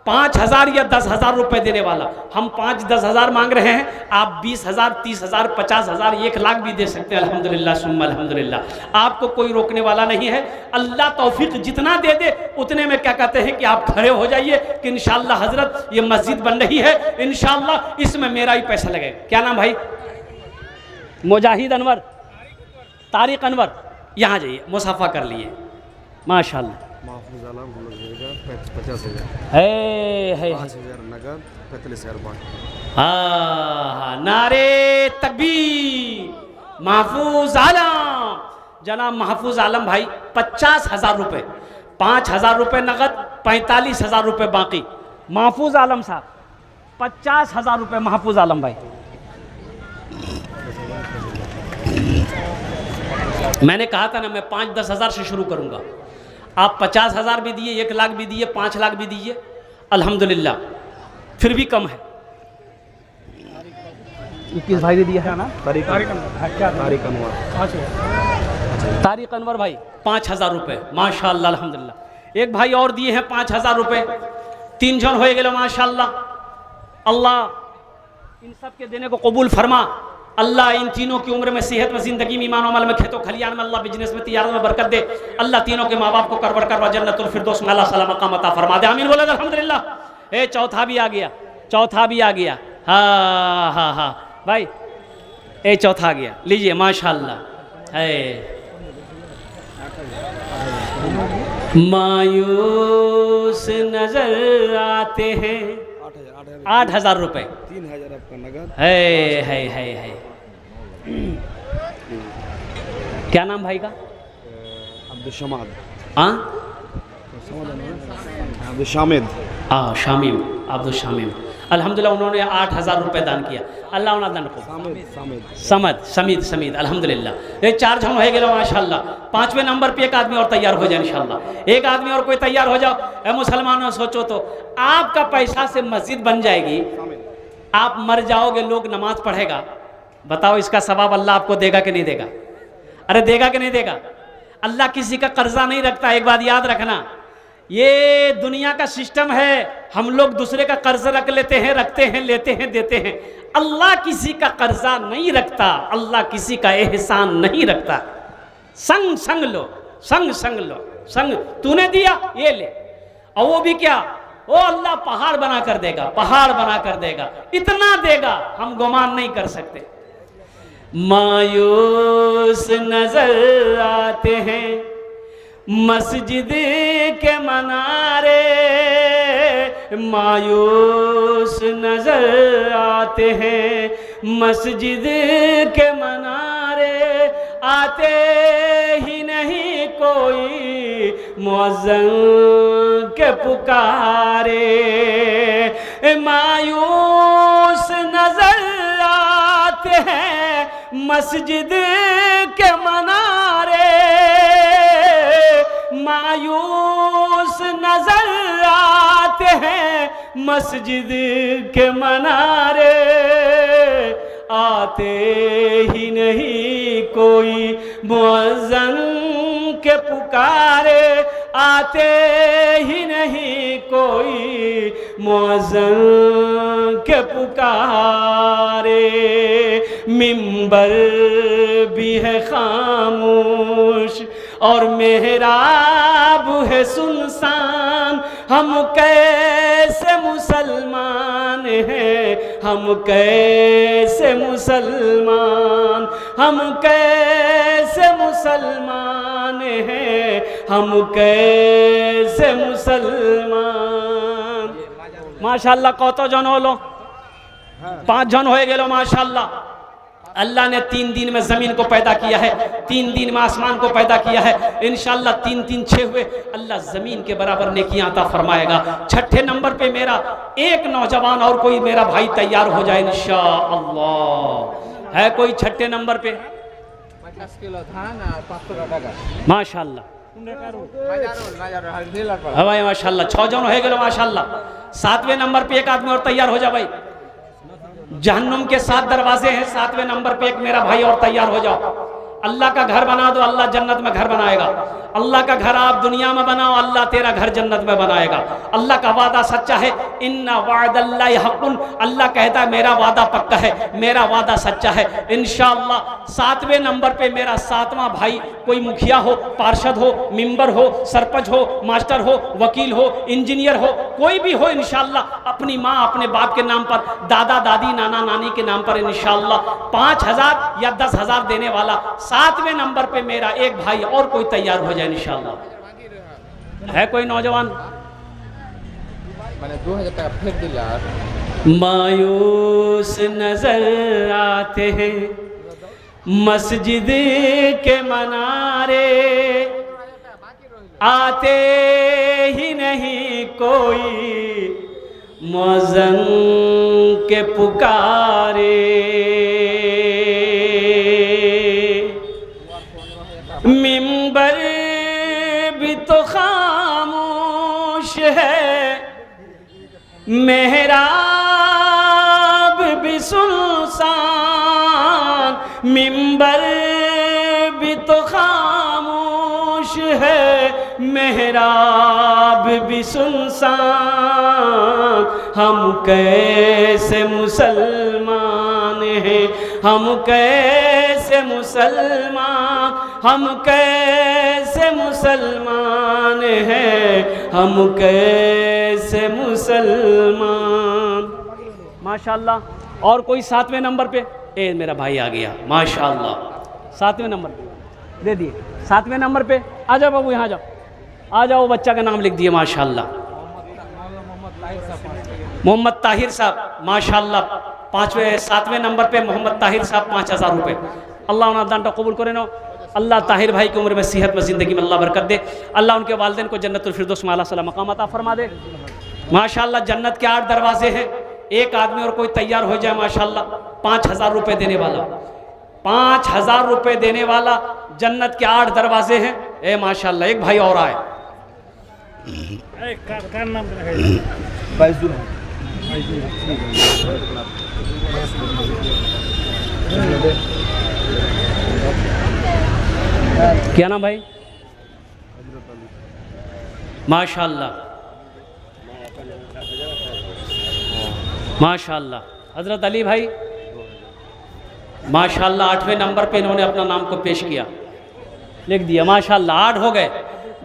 5,000 या 10,000 रुपए देने वाला। हम 5-10 हज़ार मांग रहे हैं, आप 20,000, 30,000, 50,000, 1 लाख भी दे सकते हैं। अल्हम्दुलिल्लाह सुम्मा अल्हम्दुलिल्लाह, आपको कोई रोकने वाला नहीं है। अल्लाह तौफीक जितना दे दे उतने में क्या कहते हैं कि आप खड़े हो जाइए कि इंशाअल्लाह हजरत ये मस्जिद बन रही है, इंशाअल्लाह इसमें मेरा ही पैसा लगेगा। क्या नाम भाई? मुजाहिद अनवर, तारिक अनवर, यहाँ जाइए, मुसाफा कर लिए माशाअल्लाह। महफूज आलम हम लोग देगा 50,000 है 5,000 नगद 45,000 बाकी। हाँ, नारे तकबीर। महफूज आलम, जनाब महफूज आलम भाई 50,000 रुपये, 5,000 रुपये नगद, 45,000 रुपये बाकी। महफूज आलम साहब 50,000 रुपये। महफूज आलम भाई, मैंने कहा था ना मैं 5-10 हज़ार से शुरू करूंगा। आप 50,000 भी दिए, 1 लाख भी दिए, 5 लाख भी दीजिए, अल्हम्दुलिल्लाह फिर भी कम है। 21 भाई ने दिया है ना, तारिक अनवर भाई 5,000 रुपये माशाअल्लाह अल्हम्दुलिल्लाह। एक भाई और दिए हैं 5,000 रुपये, 3 जन हो गए माशाअल्लाह। अल्लाह इन सब के देने को कबूल फरमा। अल्लाह इन तीनों की उम्र में, सेहत में, ज़िंदगी में, ईमान अमल में, खेतों खलियान में, अल्लाह बिजनेस में, तिजारत में बरकत दे। अल्लाह तीनों के माँ बाप को करवर करवा जन्नतुल फिरदौस में अल्लाह सला मकाम अता फरमा दे। आमीन बोले अल्हम्दुलिल्लाह। ए चौथा भी आ गया, चौथा भी आ गया। हाँ हाँ हाँ भाई, ए चौथा आ गया, लीजिए माशाअल्लाह। मायूस नजर आते हैं 8,000 रुपये, 3,000 आपका नगद है। क्या नाम भाई का? अब्दुल शमाद। हाँ अब्दुल शामिद। हाँ शामिम, अब्दुल शामिम। अल्हम्दुलिल्लाह उन्होंने 8,000 रुपये दान किया। अल्लाह उन्हें दान को समीद अल्हम्दुलिल्लाह। ये 4 जन हो गए माशाअल्लाह। 5वें नंबर पे एक आदमी और तैयार हो जाए इंशाअल्लाह। एक आदमी और कोई तैयार हो जाओ। ए मुसलमानों सोचो तो, आपका पैसा से मस्जिद बन जाएगी, आप मर जाओगे, लोग नमाज पढ़ेगा, बताओ इसका सवाब अल्लाह आपको देगा कि नहीं देगा? अरे देगा कि नहीं देगा? अल्लाह किसी का कर्जा नहीं रखता। एक बात याद रखना, ये दुनिया का सिस्टम है, हम लोग दूसरे का कर्ज रख लेते हैं, रखते हैं, लेते हैं, देते हैं। अल्लाह किसी का कर्जा नहीं रखता, अल्लाह किसी का एहसान नहीं रखता। संग संग लो, संग लो, संग तूने दिया ये ले, और वो भी क्या, वो अल्लाह पहाड़ बना कर देगा, पहाड़ बना कर देगा, इतना देगा हम गुमान नहीं कर सकते। मायूस नजर आते हैं मस्जिद के मनारे, मायूस नजर आते हैं मस्जिद के मनारे, आते ही नहीं कोई मुअज्जिन के पुकारे। मायूस नजर आते हैं मस्जिद के मनारे, मायूस नजर आते हैं मस्जिद के मनारे, आते ही नहीं कोई मुअज्जिन के पुकारे, आते ही नहीं कोई मुअज्जिन के पुकारे। मिंबर भी है खामोश और मेहराब है सुनसान, हम कैसे मुसलमान हैं, हम कैसे मुसलमान, हम कैसे मुसलमान हैं, हम कैसे मुसलमान। माशाअल्लाह कत जन होलो? 5 जन हो गए माशाअल्लाह। अल्लाह ने 3 दिन में ज़मीन को पैदा किया है, 3 दिन में आसमान को पैदा किया है। इंशाअल्लाह 3 3 6 हुए, अल्लाह ज़मीन के बराबर नेकियां अता फरमाएगा। 6ठे नंबर पे मेरा एक नौजवान और कोई मेरा भाई तैयार हो जाए इंशाअल्लाह। है कोई 6ठे नंबर पे? 50 किलो धान और 500 टका माशाअल्लाह। हाँ भाई माशाअल्लाह 6 जन हो गए माशाअल्लाह। 7वें नंबर पे एक आदमी और तैयार हो जा भाई। जहन्नुम के 7 दरवाजे हैं, 7वें नंबर पे एक मेरा भाई और तैयार हो जाओ। अल्लाह का घर बना दो, अल्लाह जन्नत में घर बनाएगा। अल्लाह का घर आप दुनिया में बनाओ, अल्लाह तेरा घर जन्नत में बनाएगा। अल्लाह का वादा सच्चा है, इन्ना वादल्लाहि हक़्क़ुन, अल्लाह कहता है मेरा वादा पक्का है, मेरा वादा सच्चा है। इंशाअल्लाह 7वें नंबर पे मेरा 7वां भाई, कोई मुखिया हो, पार्षद हो, मेंबर हो, सरपंच हो, मास्टर हो, वकील हो, इंजीनियर हो, कोई भी हो, इंशाअल्लाह अपनी माँ अपने बाप के नाम पर, दादा दादी नाना नानी के नाम पर इंशाअल्लाह 5,000 या 10,000 देने वाला 7वें नंबर पे मेरा एक भाई और कोई तैयार हो जाए इंशाअल्लाह। है कोई नौजवान? मैंने 2000 টাকা ফের দিলাম। मायूस नजर आते हैं मस्जिद के मनारे, आते ही नहीं कोई मौज़न के पुकारे। मिंबर भी तो खामोश है, मेहराब भी सुनसान, मिंबर भी तो खामोश है, मेहराब भी सुनसान। हम कैसे मुसलमान हैं, हम कैसे मुसलमान, हम कैसे मुसलमान हैं, हम कैसे मुसलमान। माशाअल्लाह। और कोई 7वें नंबर पे? ए मेरा भाई आ गया माशाअल्लाह। 7वें नंबर पे दे दिए। 7वें नंबर पे आ जाओ बाबू, यहाँ जाओ, आ जाओ। बच्चा का नाम लिख दिए माशाअल्लाह, मोहम्मद ताहिर साहब माशाअल्लाह। 7वें नंबर पे मोहम्मद ताहिर साहब 5,000 रुपये। अल्लाह उन्हें दानटा कबूल करे नो। अल्लाह ताहिर भाई की उम्र में सेहत में ज़िंदगी में अल्लाह बरकत दे। अल्लाह उनके वालिदैन को जन्नतुल फिरदौस में आला सला मकाम अता फरमा दे। माशाअल्लाह जन्नत के 8 दरवाजे हैं। एक आदमी और कोई तैयार हो जाए माशाअल्लाह 5,000 रुपये देने वाला, 5,000 रुपये देने वाला, जन्नत के 8 दरवाजे हैं। ए माशाअल्लाह एक भाई और आए। क्या नाम भाई? माशाअल्लाह माशाअल्लाह। हज़रत अली भाई माशाअल्लाह 8वें नंबर पे इन्होंने अपना नाम को पेश किया, लिख दिया माशाअल्लाह। 8 हो गए,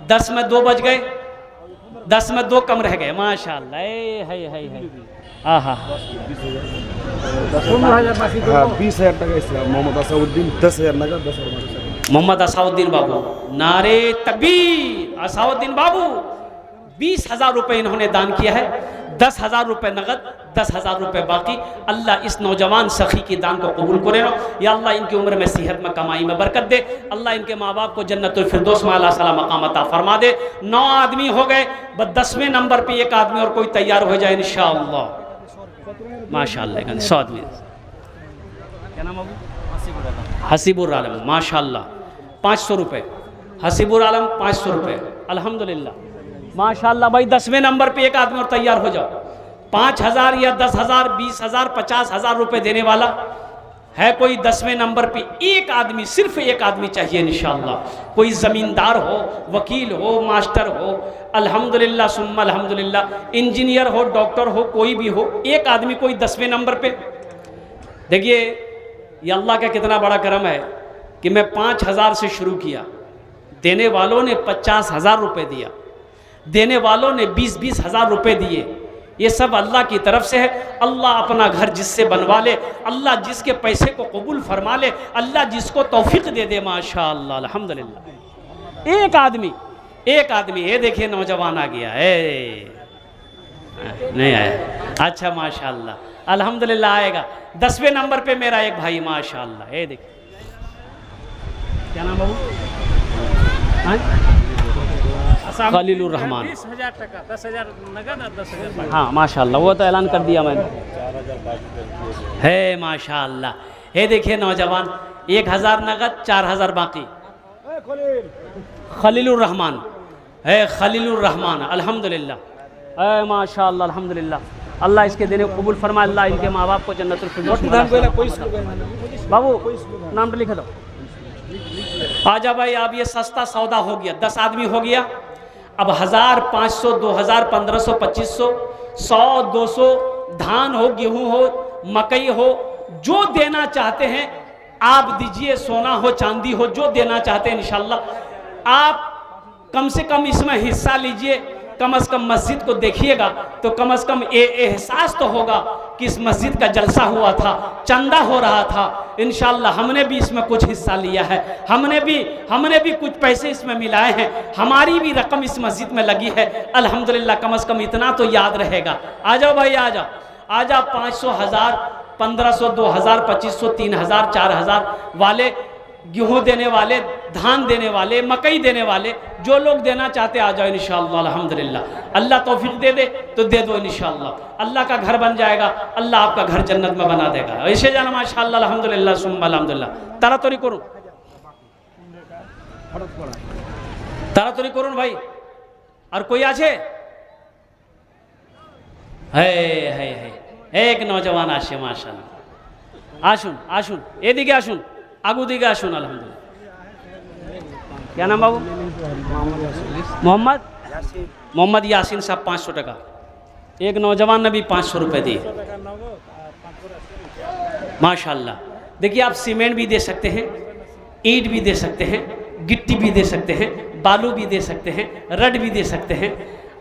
10 में 2 बच गए, 10 में 2 कम रह गए माशाअल्लाह। है हाँ हाँ 20,000 টাকা ইসলাম। মোহাম্মদ আসাউদ্দিন 10,000 টাকা 10,000। मोहम्मद असाउद्दीन बाबू, नारे तकबीर। असाउद्दीन बाबू 20,000 रुपये इन्होंने दान किया है। 10,000 रुपये नगद, 10,000 रुपये बाकी। अल्लाह इस नौजवान सखी की दान को कबूल करे नो। या अल्लाह इनकी उम्र में सेहत में कमाई में बरकत दे। अल्लाह इनके माँ बाप को जन्नतुल फिरदौस में आला सला मकाम अता फरमा दे। 9 आदमी हो गए, बस 10वें नंबर पे एक आदमी और कोई तैयार हो जाए इंशाअल्लाह माशाअल्लाह। 100 आदमी। क्या नाम बाबू? हसीबुर आलम माशाअल्लाह 500 रुपये। हसीबुर आलम 500 रुपये अल्हम्दुलिल्लाह माशाअल्लाह। भाई 10वें नंबर पे एक आदमी और तैयार हो जाओ। 5,000 या 10,000 20,000 50,000 रुपये देने वाला है कोई? 10वें नंबर पे एक आदमी, सिर्फ एक आदमी चाहिए इंशाअल्लाह। कोई ज़मींदार हो, वकील हो, मास्टर हो, अल्हम्दुलिल्लाह सुम्मा अल्हम्दुलिल्लाह, इंजीनियर हो, डॉक्टर हो, कोई भी हो, एक आदमी कोई 10वें नंबर पे। देखिए ये अल्लाह का कितना बड़ा करम है कि मैं 5,000 से शुरू किया, देने वालों ने 50,000 रुपये दिया, देने वालों ने 20-20 हज़ार रुपये दिए। ये सब अल्लाह की तरफ से है। अल्लाह अपना घर जिससे बनवा ले, अल्लाह जिसके पैसे को कबूल फरमा ले, अल्लाह जिसको तौफीक दे दे माशाअल्लाह अल्हम्दुलिल्लाह। एक आदमी ये देखिए नौजवान आ गया है, नहीं आया? अच्छा माशाअल्लाह अल्हम्दुलिल्लाह आएगा। 10वें नंबर पे मेरा एक भाई माशाअल्लाह। ये देखिए क्या नाम बाबू? खलीलुर रहमान। 20,000 টাকা, 10,000 नगद और 10,000 हाँ माशाअल्लाह, वो तो ऐलान कर दिया मैंने। है माशाअल्लाह। ये देखिए नौजवान 1,000 नगद 4,000 बाकी। खलीलुर रहमान है, खलीलुर रहमान अल्हम्दुलिल्लाह। माशाअल्लाह अल्हम्दुलिल्लाह। अल्लाह इसके देने को कबूल फरमाए। अल्लाह इनके माँ बाप को जन्नतुल फिरदौस में। बाबू नाम तो लिख दो। आजा भाई, अब ये सस्ता सौदा हो गया, 10 आदमी हो गया। अब 1000, 500, 2000, 1500, 2500, 100, 200, धान हो, गेहूं हो, मकई हो, जो देना चाहते हैं आप दीजिए। सोना हो, चांदी हो, जो देना चाहते हैं इंशाल्लाह आप कम से कम इसमें हिस्सा लीजिए। कम से कम मस्जिद को देखिएगा तो कम से कम ये एहसास तो होगा कि इस मस्जिद का जलसा हुआ था, चंदा हो रहा था। इंशाल्लाह हमने भी इसमें कुछ हिस्सा लिया है, हमने भी कुछ पैसे इसमें मिलाए हैं, हमारी भी रकम इस मस्जिद में लगी है। अल्हम्दुलिल्लाह, कम से कम इतना तो याद रहेगा। आ जाओ भाई, आ जाओ, आ जाओ। 500, 1000, 1500, 2000, 2500, 3000, 4000 वाले, गेहूं देने वाले, धान देने वाले, मकई देने वाले, जो लोग देना चाहते आ जाओ इंशाअल्लाह। अल्हम्दुलिल्लाह, अल्लाह तौफीक दे दे तो दे दो इंशाअल्लाह। अल्लाह का घर बन जाएगा, अल्लाह आपका घर जन्नत में बना देगा। ऐसे जाना माशाअल्लाह, अल्हम्दुलिल्लाह, सुम्मा अल्हम्दुलिल्लाह। तारातरी करूँ, तारातरी करूँ भाई। और कोई আছে? एक नौजवान আসে মাশাআল্লাহ। আসুন আসুন, এদিকে আসুন, আগু দিকে আসুন। আলহামদুলিল্লাহ, क्या नाम बाबू? मोहम्मद यासीन साहब, 500 टका। एक नौजवान ने भी 500 रुपये दिए माशाल्लाह। देखिए, आप सीमेंट भी दे सकते हैं, ईंट भी दे सकते हैं, गिट्टी भी दे सकते हैं, बालू भी दे सकते हैं, रड भी दे सकते हैं।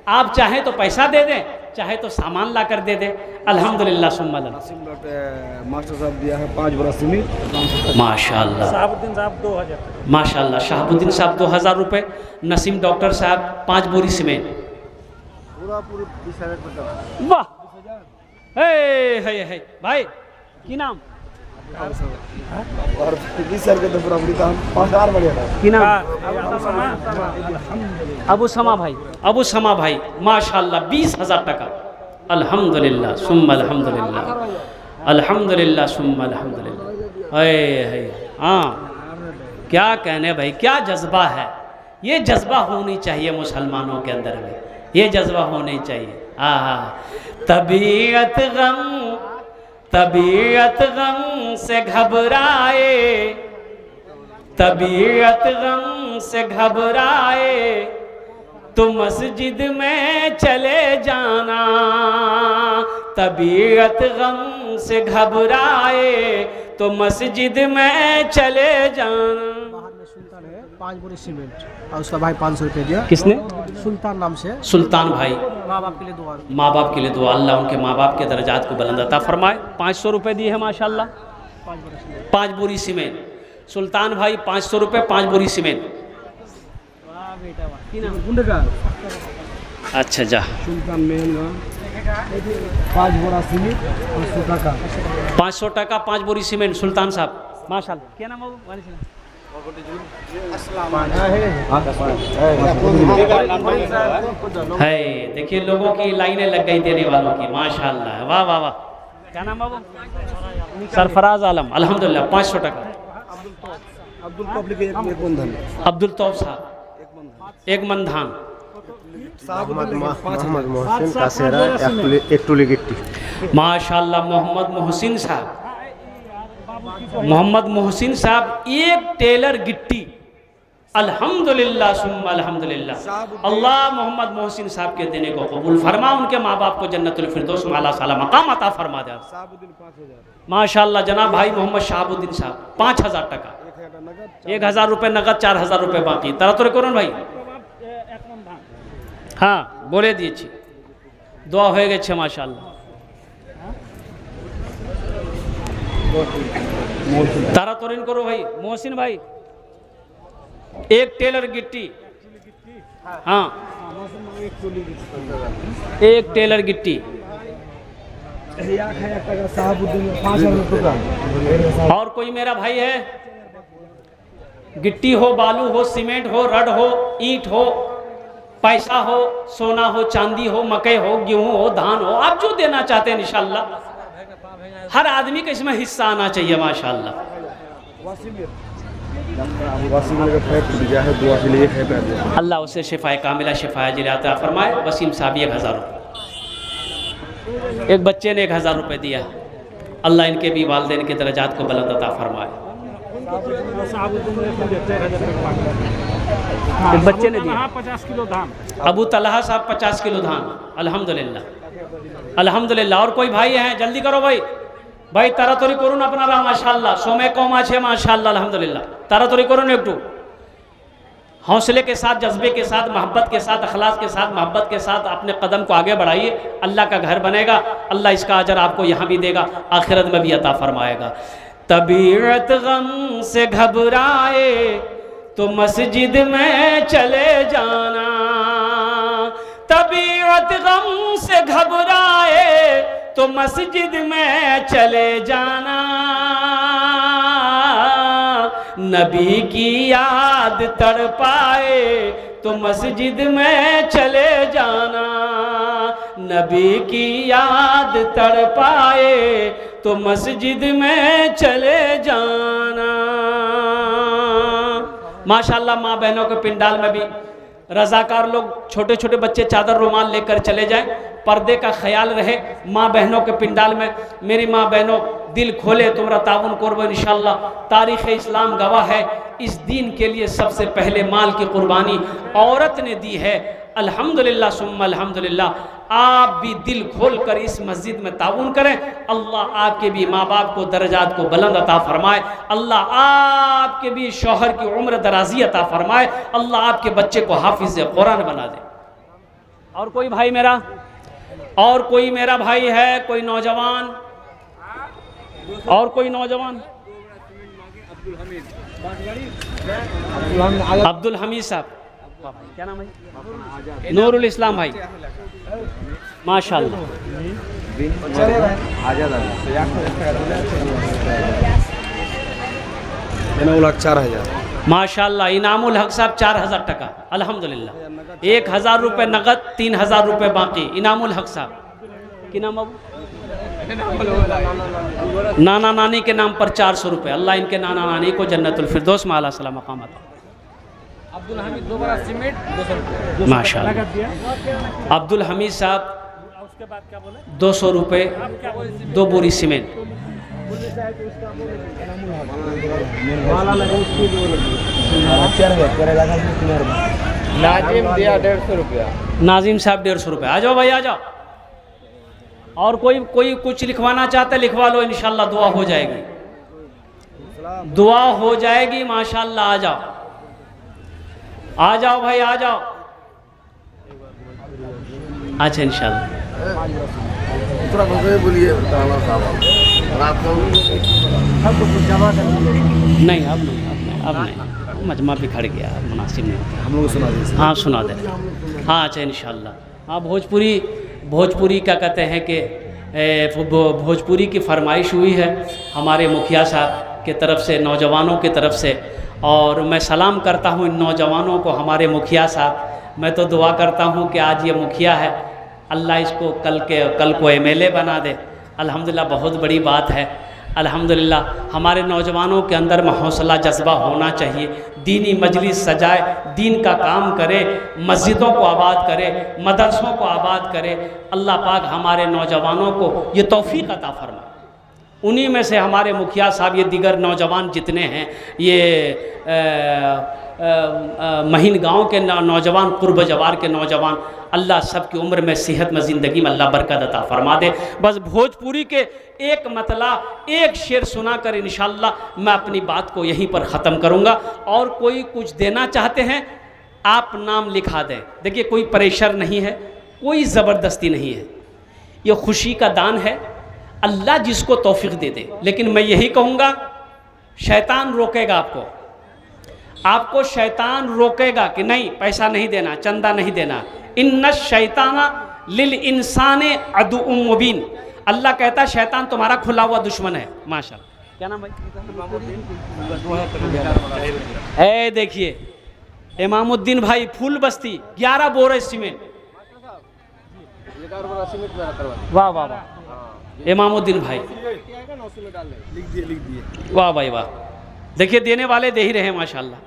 आप चाहें तो पैसा दे दें, चाहे तो सामान ला कर दे दें। अल्हम्दुलिल्लाह, सुम्मा अल्हम्दुलिल्लाह। मास्टर साहब दिया है 5 बोरा सीमेंट माशाल्लाह, शहाबुद्दीन साहब 2000, माशाल्लाह। शहाबुद्दीन साहब 2000 रुपये। नसीम डॉक्टर साहब 5 बोरी सीमेंट। वाह, है भाई, की नाम? और 20,000 के तो पूरा था 5000 बढ़िया की नाम? अबू समा भाई, अबू समा भाई, माशाल्लाह, 20,000 टका। अल्हम्दुलिल्लाह, सुम्मा अल्हम्दुलिल्लाह, अल्हम्दुलिल्लाह, सुम्मा अल्हम्दुलिल्लाह। हाँ, क्या कहने भाई, क्या जज्बा है। ये जज्बा होनी चाहिए मुसलमानों के अंदर में, ये जज्बा होनी चाहिए। तबीयत गम से घबराए, तबीयत गम से घबराए तो मस्जिद में चले जाना। तबीयत गम से घबराए तो मस्जिद में चले जाना। 5 बोरी सीमेंट और उसका भाई 500 रुपये दिया। किसने? सुल्तान नाम से। सुल्तान भाई, माँ बाप के लिए दुआ। माँ बाप के लिए दुआ, अल्लाह उनके माँ बाप के दर्जात को बुलंद अता फरमाए। 500 रुपये दिए हैं माशाल्लाह। 5 बोरी सीमेंट। सुल्तान भाई 500 रुपये, 5 बोरी सीमेंट। अच्छा जा, सुल्तान मेहंगा 5 बोरा सीमेंट 500 टका। 500 टका 5 बोरी सीमेंट। सुल्तान साहब माशाल्लाह। क्या नाम है? है, देखिए लोगों की लाइनें लग गई देने वालों की, माशाल्लाह, वाह वाह वाह। क्या नाम बाबू? सरफराज आलम, अल्हम्दुलिल्लाह, 500 टका। अब्दुल तौफ साहब, एक मन धान। मोहम्मद मोहसिन कासेरा, एक टोली गिट्टी। माशाल्लाह, मोहम्मद मोहसिन साहब, मोहम्मद मोहसिन साहब, एक टेलर गिट्टी। अल्हम्दुलिल्लाह, सुम्मा अल्हम्दुलिल्लाह। अल्लाह मोहम्मद मोहसिन साहब के देने को कबूल फरमा, उनके माँ बाप को जन्नतुल फिरदौस में आला साला मकाम अता फरमा दे। माशाल्लाह, जनाब भाई मोहम्मद शहाबुद्दीन साहब 5000 टका। 1000 रुपये नगद, 4000 रुपये बाकी। तारातरी করুন ভাই। हाँ, बोले দিয়েছি, দোয়া হয়ে গেছে মাশাআল্লাহ। तारातरीन करो भाई, मोहसिन भाई, एक टेलर गिट्टी। हाँ, एक टेलर गिट्टी। और कोई मेरा भाई है? गिट्टी हो, बालू हो, सीमेंट हो, रड हो, ईंट हो, पैसा हो, सोना हो, चांदी हो, मकई हो, गेहूं हो, धान हो, आप जो देना चाहते हैं इंशाल्लाह हर आदमी का इसमें हिस्सा आना चाहिए माशाल्लाह। अल्लाह उसे शिफाए कामिला, शिफाए जिलाता फरमाए। वसीम साहब 1000 रुपये। एक बच्चे ने 1000 रुपये दिया। अल्लाह इनके भी वालिदैन के दर्जात को बुलंद अता फरमाए। बच्चे ने दिया। 50 किलो धान। अबू तलहा साहब 50 किलो धान, अल्हम्दुलिल्लाह अल्हम्दुलिल्लाह। और कोई भाई हैं, जल्दी करो भाई, भाई तारातरी करुन अपना माशाल्लाह, सोमे कौम আছে माशाल्लाह अल्हम्दुलिल्लाह। तारातरी करुन एकटू हौसले के साथ, जज्बे के साथ, मोहब्बत के साथ, अखलास के साथ, मोहब्बत के साथ अपने कदम को आगे बढ़ाइए। अल्लाह का घर बनेगा, अल्लाह इसका अजर आपको यहाँ भी देगा, आखिरत में भी अता फरमाएगा। तबीयत गम से घबराए तो मस्जिद में चले जाना, तबीयत गम से घबराए तो मस्जिद में चले जाना, नबी की याद तड़पाए तो मस्जिद में चले जाना, नबी की याद तड़पाए तो मस्जिद में चले जाना। माशाल्लाह माँ बहनों के पिंडाल में भी रज़ाकार लोग, छोटे छोटे बच्चे चादर रुमाल लेकर चले जाएं, पर्दे का ख्याल रहे। माँ बहनों के पिंडाल में मेरी माँ बहनों दिल खोले, तुमरा ताउन करबो इंशाल्लाह। तारीख़ इस्लाम गवाह है, इस दीन के लिए सबसे पहले माल की कुर्बानी औरत ने दी है। अल्हम्दुलिल्लाह सुम्मा अल्हम्दुलिल्लाह। आप भी दिल खोल कर इस मस्जिद में ताउन करें। अल्लाह आपके भी माँ बाप को दर्जात को बुलंद अता फरमाए, अल्लाह आपके भी शौहर की उम्र दराजी अता फरमाए, अल्लाह आपके बच्चे को हाफिज़ कुरान बना दे। और कोई भाई मेरा, और कोई मेरा भाई है, कोई नौजवान, और कोई नौजवान? अब्दुल हमीद साहब, क्या नाम है? नूरुल इस्लाम भाई, माशाल्लाह। इनामुल हक 4000, माशाल्लाह। इनामुल हक साहब 4000 टका, अल्हम्दुलिल्लाह। 1000 रुपये नगद, 3000 रुपये बाकी। इनामुल हक साहब की नाम अब नाना नानी के नाम पर 400 रुपये। अल्लाह इनके नाना नानी को जन्नतुल फिरदौस में आला सलाम मकाम अता। अब्दुल हमीद 2 बोरा सीमेंट 200 रुपये माशाल्लाह। अब्दुल हमीद साहब उसके बाद क्या बोले? 200 रुपये 2 बोरी सीमेंट। नाजिम दिया 150 रुपया। नाजिम साहब 150 रुपये। आ जाओ भाई, आ जाओ। और कोई कुछ लिखवाना चाहता है लिखवा लो, इंशाल्लाह दुआ हो जाएगी, दुआ हो जाएगी माशाल्लाह। आ जाओ, आ जाओ भाई, आ जाओ। अच्छा इंशाल्लाह। नहीं अब नहीं, मजमा भी खड़ गया, मुनासिब नहीं होता। हम लोग सुना दीजिए। हाँ सुना दे। हाँ अच्छा इंशाल्लाह। हाँ भोजपुरी क्या कहते हैं कि भोजपुरी की फरमाइश हुई है हमारे मुखिया साहब के तरफ से, नौजवानों की तरफ से। और मैं सलाम करता हूँ इन नौजवानों को, हमारे मुखिया साहब। मैं तो दुआ करता हूँ कि आज ये मुखिया है, अल्लाह इसको कल को MLA बना दे। अल्हम्दुलिल्लाह बहुत बड़ी बात है। अल्हम्दुलिल्लाह हमारे नौजवानों के अंदर में हौसला जज्बा होना चाहिए। दीनी मजलिस सजाए, दीन का काम करे, मस्जिदों को आबाद करे, मदरसों को आबाद करे। अल्लाह पाक हमारे नौजवानों को ये तौफीक अता फरमाए। उन्हीं में से हमारे मुखिया साहब, ये दीगर नौजवान जितने हैं, ये महीन गांव के नौजवान, कुर्ब जवार के नौजवान, अल्लाह सबकी उम्र में सेहत में ज़िंदगी में अल्लाह बरकत अता फरमा दे। बस भोजपुरी के एक मतला, एक शेर सुना कर इंशाअल्लाह मैं अपनी बात को यहीं पर ख़त्म करूँगा। और कोई कुछ देना चाहते हैं आप नाम लिखा दें। देखिए कोई प्रेशर नहीं है, कोई ज़बरदस्ती नहीं है, ये खुशी का दान है, अल्लाह जिसको तौफीक दे दे। लेकिन मैं यही कहूँगा, शैतान रोकेगा आपको शैतान रोकेगा कि नहीं पैसा नहीं देना, चंदा नहीं देना। इन्ना शैताना लिल इंसाने अदुउम मुबीन। अल्लाह कहता है शैतान तुम्हारा खुला हुआ दुश्मन है। माशाअल्लाह। क्या नाम भाई? ए देखिए इमामुद्दीन भाई, फूल बस्ती, 11 बोरे सीमेंट। वाह वाह वाह इमामुद्दीन भाई, लिख दिए। वाह भाई वाह। देखिए देने वाले दे ही रहे हैं माशाअल्लाह।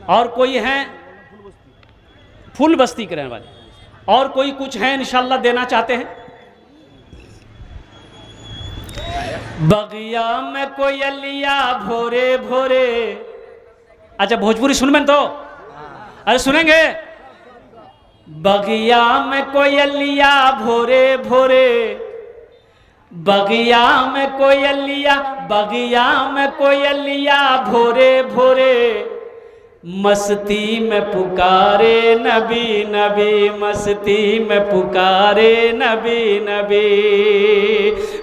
और कोई हैं फूल बस्ती के रहने वाले, और कोई कुछ हैं इंशाअल्लाह देना चाहते हैं? बगिया में कोयलिया भोरे भोरे। अच्छा भोजपुरी सुनबें तो, अरे सुनेंगे। बगिया में कोयलिया भोरे भोरे, बगिया में कोयलिया, बगिया में कोयलिया भोरे भोरे, मस्ती में पुकारे नबी नबी, मस्ती में पुकारे नबी नबी।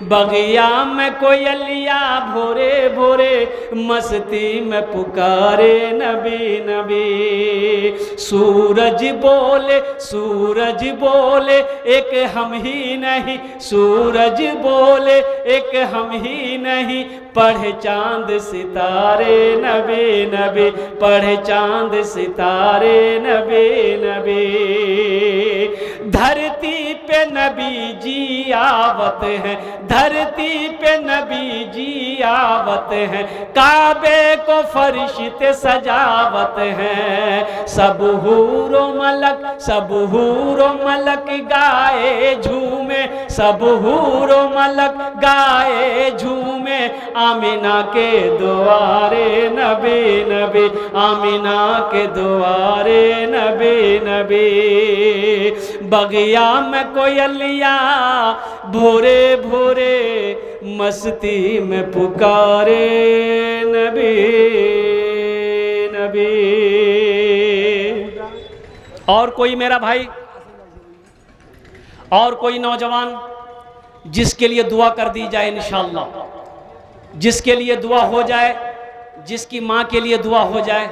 बगिया में कोयलिया भोरे भोरे, मस्ती में पुकारे नबी नबी। सूरज बोले, सूरज बोले एक हम ही नहीं, सूरज बोले एक हम ही नहीं, पढ़े चांद सितारे नबी नबी, पढ़े चांद सितारे नबी नबी। धरती पे नबी जी आवत हैं, धरती पे नबी जी आवत हैं, काबे को फरिश्ते सजावत हैं। सब हूरो मलक, सब हूरो मलक गाए झूमे, सब हूरो मलक गाए झूमे, आमिना के द्वारे नबी नबी, आमिना के द्वारे नबी नबी। बगिया में कोयलिया भोरे भोरे, मस्ती में पुकारे नबी नबी। और कोई मेरा भाई, और कोई नौजवान जिसके लिए दुआ कर दी जाए इंशाअल्लाह, जिसके लिए दुआ हो जाए, जिसकी माँ के लिए दुआ हो जाए,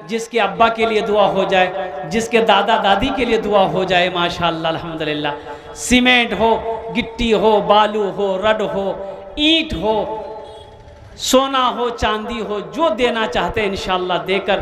जिसके अब्बा के लिए दुआ हो जाए, जिसके दादा दादी के लिए दुआ हो जाए, माशाअल्लाह अल्हम्दुलिल्लाह। सीमेंट हो, गिट्टी हो, बालू हो, रड हो, ईंट हो, सोना हो, चांदी हो, जो देना चाहते हैं इंशाअल्लाह देकर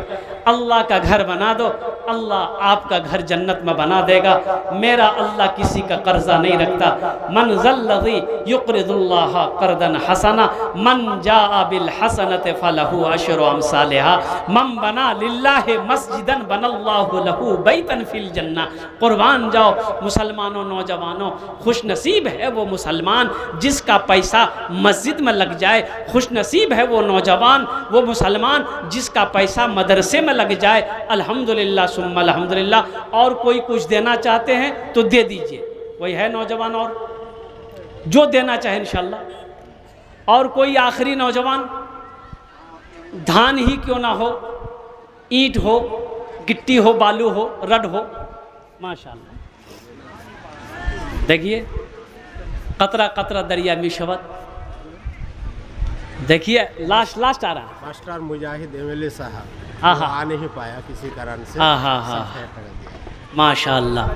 अल्लाह का घर बना दो। अल्लाह आपका घर जन्नत में बना देगा। मेरा अल्लाह किसी का कर्जा नहीं रखता। मन ज़ल्लज़ी युक़रिज़ुल्लाह क़र्दन हसना, मन जाअ बिल हसनति फ़लहु अशरु अम्सालिहा, मन बना लिल्लाहि मस्जिदन बनल्लाहु लहू बैतन फ़िल जन्ना। कुर्बान जाओ मुसलमानों, नौजवानों, खुश नसीब है वो मुसलमान जिसका पैसा मस्जिद में लग जाए, खुश नसीब है वो नौजवान, वो मुसलमान जिसका पैसा मदरसे में लग जाए। अल्हम्दुलिल्लाह सुम्मा अल्हम्दुलिल्लाह। और कोई कुछ देना चाहते हैं तो दे दीजिए, कोई है नौजवान और जो देना चाहे इंशाअल्लाह। और कोई आखिरी नौजवान, धान ही क्यों ना हो, ईंट हो, गिट्टी हो, बालू हो, रड हो, माशाअल्लाह। देखिए कतरा कतरा दरिया में शवत। देखिए लास्ट लास्ट आ रहा है। मास्टर मुजाहिद एमएलए साहब आहा। आ नहीं पाया किसी कारण से। आहा हा माशाअल्लाह।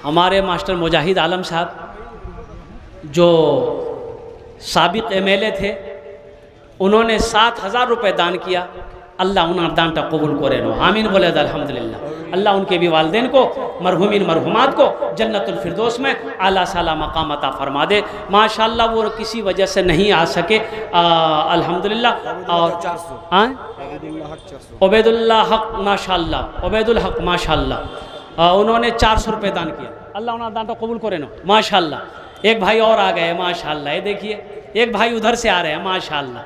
हमारे मास्टर मुजाहिद आलम साहब जो साबिक एमएलए थे, उन्होंने 7,000 रुपये दान किया। अल्लाह उन्हें दान टा कबूल करे नो, आमीन बोले अल्हम्दुलिल्लाह। अल्लाह उनके भी वालिदैन को, मरहुमीन मरहुमात को जन्नतुल फिरदौस में आला साला मकाम अता फरमा दे। माशाअल्लाह वो किसी वजह से नहीं आ सके अल्हम्दुलिल्लाह। और उबैदुल्लाह हक माशाअल्लाह, उबैदुल हक माशाअल्लाह, उन्होंने 400 रुपये दान किया। अल्लाह उन्हें दान टा कबूल करे नो माशाअल्लाह। एक भाई और आ गए माशाअल्लाह, ये देखिए एक भाई उधर से आ रहे हैं माशाअल्लाह।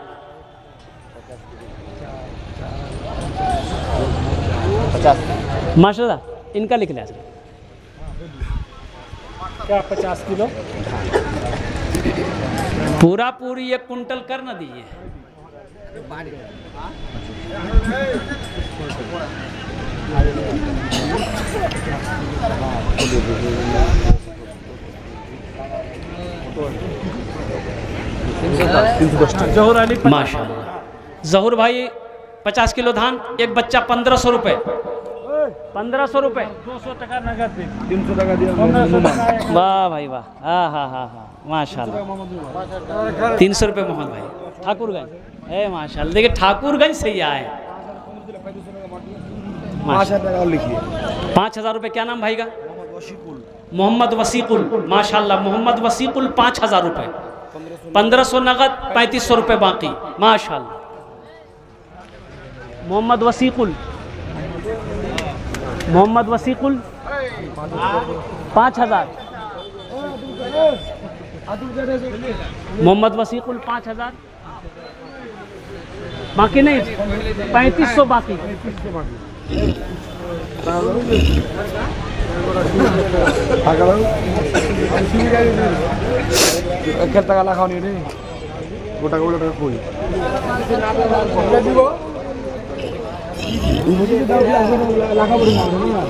माशाअल्लाह इनका लिख लिया क्या 50 किलो पूरा पूरी 1 कुंटल कर न दीजिए। माशाअल्लाह। जहूर भाई 50 किलो धान, एक बच्चा 1500 रुपये, 1500 रुपये, 200 टका नगद दे, 300 টাকা দিয়ে 1500 टका वाह भाई वाह, हाँ हाँ हाँ हाँ माशाअल्लाह। 300 रुपये मोहम्मद भाई ठाकुरगंज है माशाअल्लाह। देखिए ठाकुरगंज से ही आए। 5000 টাকা और लिखिए। 5000 रुपये। क्या नाम भाई का? मोहम्मद वसीकुल माशाअल्लाह। मोहम्मद वसीकुल 5000 रुपये, 1500 नगद, 3500 रुपये बाकी माशाअल्लाह। मोहम्मद वसीकुल, मोहम्मद वसीकुल 5000। मोहम्मद वसीकुल 5000 बाकी नहीं 3500 बाकी একের টাকা লাগাও নি রে গোটা গোটা টাকা কই লাগাবো না